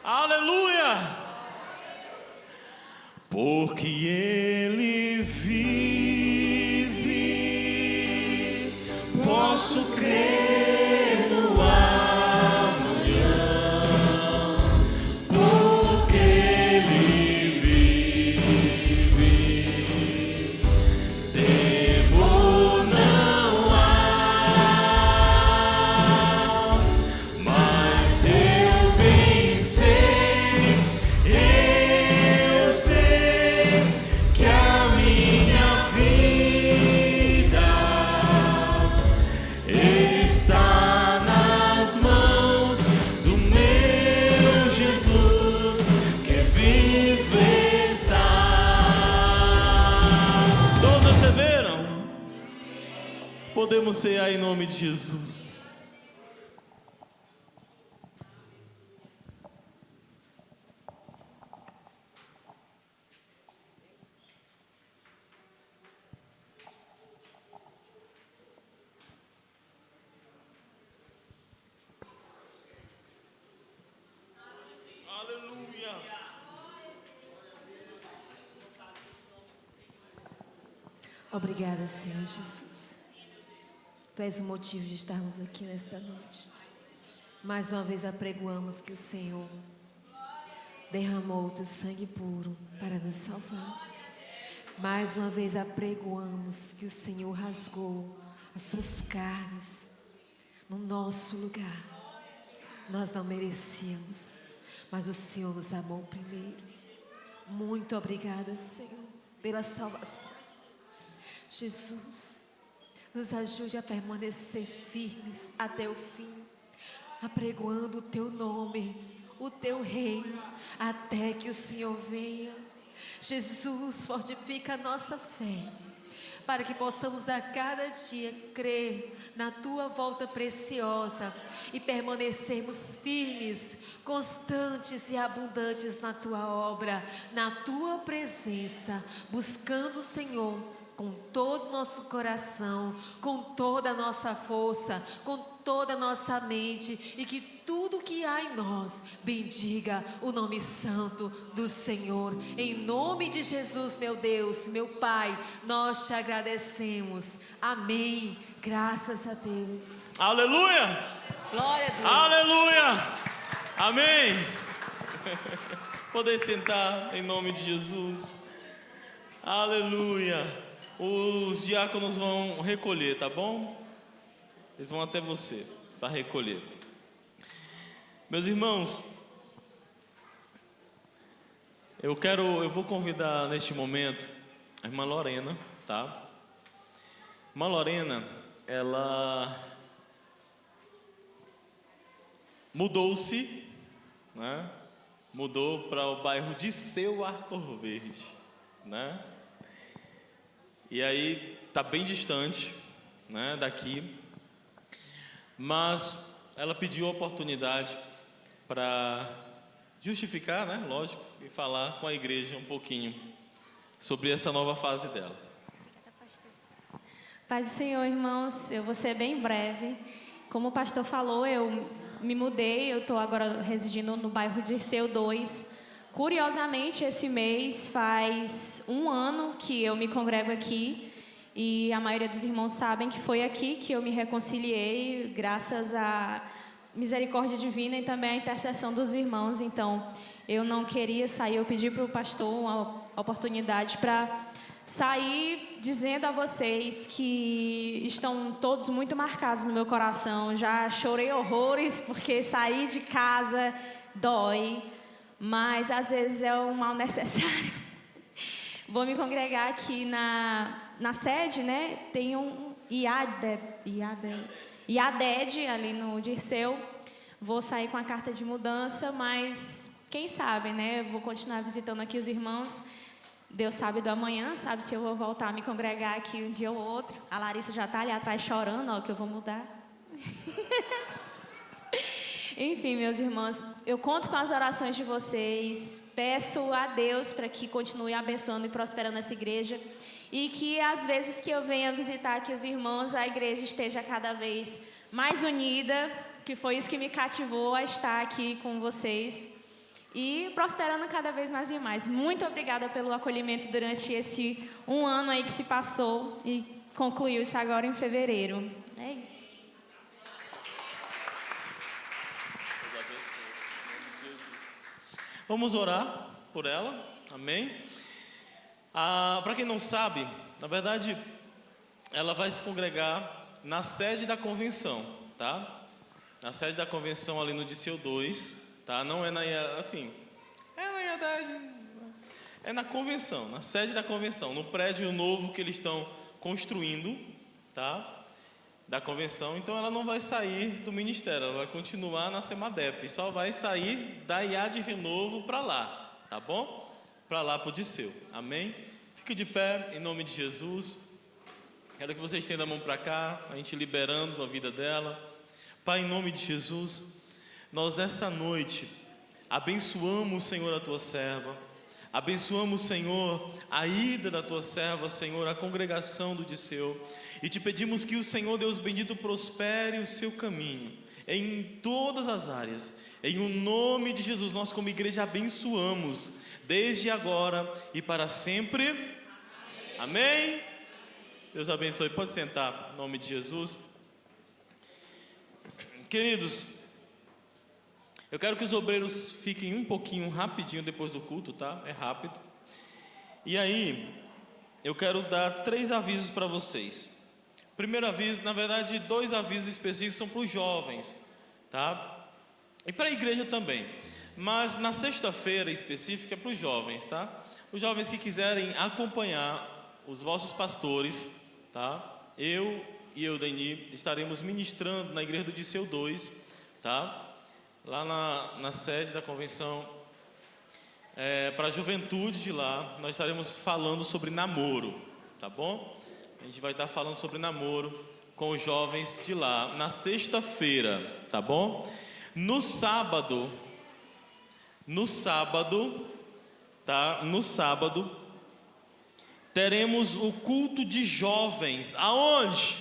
Aleluia! Porque Ele vive, posso crer no amanhã. Porque Ele vive, temor não há. Mas eu bem sei, eu sei que a minha vida está nas mãos do meu Jesus, que vive está. Todos receberam? Podemos cear em nome de Jesus. Aleluia. Obrigada, Senhor Jesus. Tu és o motivo de estarmos aqui nesta noite. Mais uma vez apregoamos que o Senhor derramou o teu sangue puro para nos salvar. Mais uma vez apregoamos que o Senhor rasgou as suas carnes no nosso lugar. Nós não merecíamos, mas o Senhor nos amou primeiro. Muito obrigada, Senhor, pela salvação. Jesus, nos ajude a permanecer firmes até o fim, apregoando o teu nome, o teu reino, até que o Senhor venha. Jesus, fortifica a nossa fé, para que possamos a cada dia crer na tua volta preciosa e permanecermos firmes, constantes e abundantes na tua obra, na tua presença, buscando o Senhor com todo o nosso coração, com toda a nossa força, com toda a nossa mente, e que tudo que há em nós bendiga o nome santo do Senhor. Em nome de Jesus, meu Deus, meu Pai, nós te agradecemos. Amém. Graças a Deus. Aleluia! Glória a Deus. Aleluia! Amém! Poder sentar em nome de Jesus. Aleluia! Os diáconos vão recolher, tá bom? Eles vão até você para recolher. Meus irmãos, eu vou convidar neste momento a irmã Lorena, tá? A irmã Lorena, ela mudou-se, né? Mudou para o bairro de Seu Arco Verde, né? E aí tá bem distante, né, daqui, mas ela pediu a oportunidade para justificar, né, lógico, e falar com a igreja um pouquinho sobre essa nova fase dela. Paz do Senhor, irmãos, eu vou ser bem breve. Como o pastor falou, eu me mudei, eu estou agora residindo no bairro Dirceu 2. Curiosamente, esse mês faz 1 ano que eu me congrego aqui, e a maioria dos irmãos sabem que foi aqui que eu me reconciliei, graças à misericórdia divina e também à intercessão dos irmãos. Então, eu não queria sair, eu pedi para o pastor uma oportunidade para sair dizendo a vocês que estão todos muito marcados no meu coração. Já chorei horrores porque sair de casa dói, mas às vezes é um mal necessário. Vou me congregar aqui na sede, né? Tem um IADED ali no Dirceu. Vou sair com a carta de mudança, mas quem sabe, né? Vou continuar visitando aqui os irmãos. Deus sabe do amanhã, sabe se eu vou voltar a me congregar aqui um dia ou outro. A Larissa já está ali atrás chorando, ó, que eu vou mudar. Enfim, meus irmãos, eu conto com as orações de vocês. peço a Deus para que continue abençoando e prosperando essa igreja e que às vezes que eu venha visitar aqui os irmãos, a igreja esteja cada vez mais unida, que foi isso que me cativou a estar aqui com vocês e prosperando cada vez mais e mais. Muito obrigada pelo acolhimento durante esse um ano aí que se passou e concluiu-se agora em fevereiro. É isso. Vamos orar por ela, amém? Para quem não sabe, na verdade, ela vai se congregar na sede da convenção, tá? Na sede da convenção ali no Disseu 2, tá? Não é na, assim, é na IADAD, é na convenção, na sede da convenção, no prédio novo que eles estão construindo, tá? Da convenção, então ela não vai sair do ministério, ela vai continuar na Semadep, só vai sair da IAD Renovo para lá, tá bom? Para lá, para o Disseu, amém? Fique de pé, em nome de Jesus. Quero que vocês estendam a mão para cá, a gente liberando a vida dela. Pai, em nome de Jesus, nós nesta noite abençoamos, Senhor, a tua serva. Abençoamos, Senhor, a ida da tua serva, Senhor, a congregação do Disseu. E te pedimos que o Senhor, Deus bendito, prospere o seu caminho em todas as áreas. Em o nome de Jesus, nós como igreja abençoamos, desde agora e para sempre. Amém? Deus abençoe. Pode sentar, em nome de Jesus. Queridos, eu quero que os obreiros fiquem um pouquinho rapidinho depois do culto, tá? É rápido. E aí, eu quero dar 3 avisos para vocês. Primeiro aviso, na verdade, 2 avisos específicos são para os jovens, tá? E para a igreja também. Mas na sexta-feira específica é para os jovens, tá? Os jovens que quiserem acompanhar os vossos pastores, tá? Eu e Eudeni estaremos ministrando na igreja do Disseu 2, tá? Lá na sede da convenção, para a juventude de lá, nós estaremos falando sobre namoro, tá bom? A gente vai estar falando sobre namoro com os jovens de lá na sexta-feira, tá bom? No sábado, tá? No sábado, teremos o culto de jovens. Aonde?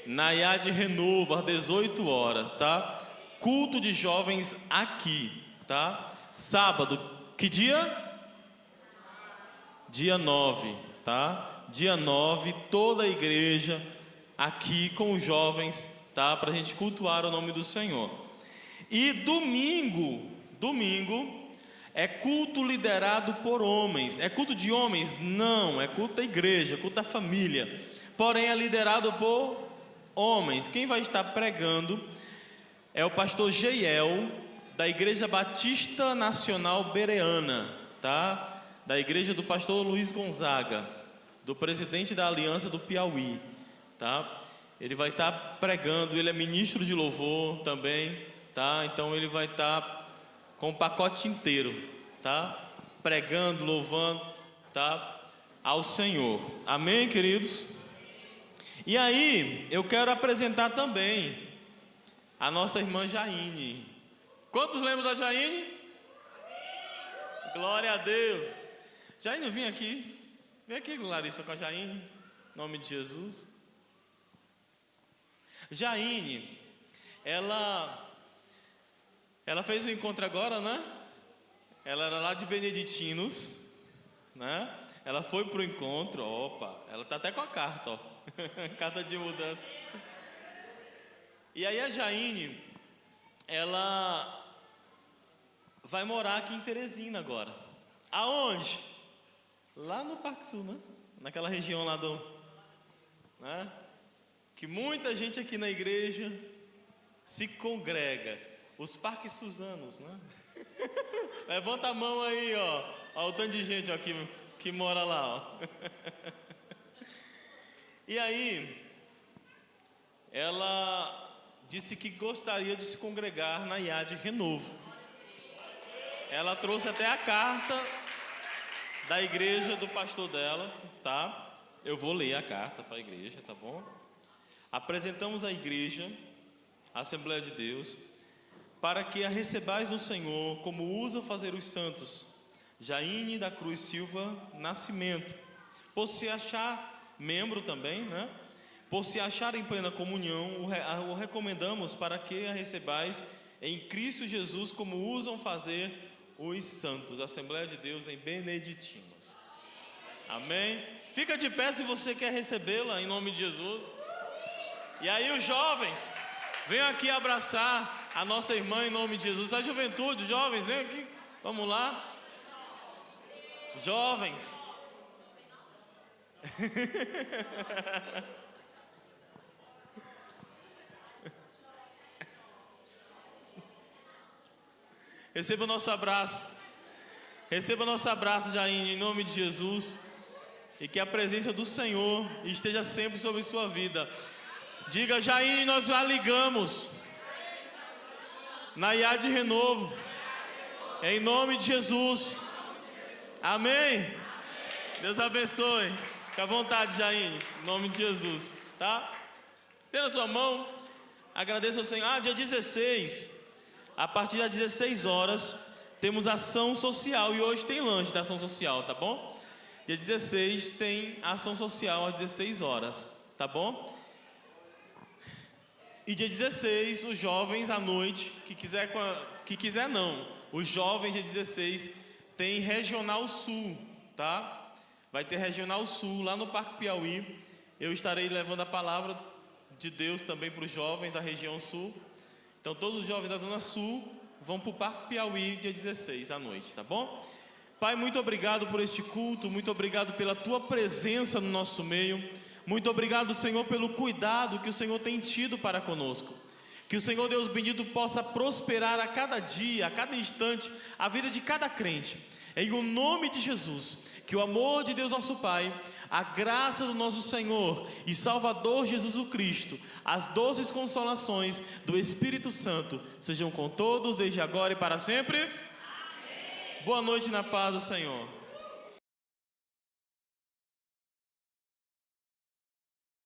Na IAD Renovo, às 18 horas, tá? Culto de jovens aqui, tá? Sábado, que dia? Dia 9, tá? Dia 9, toda a igreja aqui com os jovens, tá? Para a gente cultuar o nome do Senhor. E domingo é culto liderado por homens. É culto de homens? Não, é culto da igreja, culto da família. Porém é liderado por homens. Quem vai estar pregando é o pastor Geiel, da Igreja Batista Nacional Bereana, tá? Da igreja do pastor Luiz Gonzaga, do presidente da Aliança do Piauí, tá? Ele vai estar pregando, ele é ministro de louvor também, tá? Então ele vai estar com o pacote inteiro, tá? Pregando, louvando, tá? Ao Senhor. Amém, queridos? E aí, eu quero apresentar também a nossa irmã Jaine. Quantos lembram da Jaine? Glória a Deus. Jaine, vem aqui. Vem aqui, Larissa, com a Jaine, em nome de Jesus. Jaine, ela fez um encontro agora, né? Ela era lá de Beneditinos, né? Ela foi para o encontro, opa, ela está até com a carta, ó. Carta de mudança. E aí a Jaine, ela vai morar aqui em Teresina agora. Aonde? Lá no Parque Sul, né? Naquela região lá do... né? Que muita gente aqui na igreja se congrega. Os Parques Suzanos, né? Levanta a mão aí, ó. Ó o tanto de gente ó, que mora lá, ó. E aí, ela disse que gostaria de se congregar na IAD Renovo. Ela trouxe até a carta da igreja do pastor dela, tá? Eu vou ler a carta para a igreja, tá bom? Apresentamos à igreja, a Assembleia de Deus, para que a recebais no Senhor, como usa fazer os santos. Jaine da Cruz Silva Nascimento. Por se achar membro também, né? Por se achar em plena comunhão, o recomendamos para que a recebais em Cristo Jesus, como usam fazer os santos. Assembleia de Deus em Beneditinos. Amém? Fica de pé se você quer recebê-la em nome de Jesus. E aí os jovens, venham aqui abraçar a nossa irmã em nome de Jesus. A juventude, jovens, vem aqui. Vamos lá. Jovens. Receba o nosso abraço. Receba o nosso abraço, Jaine, em nome de Jesus. E que a presença do Senhor esteja sempre sobre sua vida. Diga, Jaine, nós já ligamos na IA de Renovo. Em nome de Jesus. Amém. Deus abençoe. Fique à vontade, Jaine, em nome de Jesus. Tá? Tendo a sua mão. Agradeço ao Senhor. Dia 16. A partir das 16 horas, temos ação social. E hoje tem lanche da ação social, tá bom? Dia 16 tem ação social às 16 horas, tá bom? E dia 16, os jovens à noite, os jovens dia 16 tem Regional Sul, tá? Vai ter Regional Sul lá no Parque Piauí. Eu estarei levando a palavra de Deus também para os jovens da região Sul. Então todos os jovens da Zona Sul vão para o Parque Piauí dia 16 à noite, tá bom? Pai, muito obrigado por este culto, muito obrigado pela Tua presença no nosso meio. Muito obrigado, Senhor, pelo cuidado que o Senhor tem tido para conosco. Que o Senhor, Deus bendito, possa prosperar a cada dia, a cada instante, a vida de cada crente. Em o nome de Jesus, que o amor de Deus nosso Pai, a graça do nosso Senhor e Salvador Jesus o Cristo, as doces consolações do Espírito Santo, sejam com todos, desde agora e para sempre. Boa noite na paz do Senhor.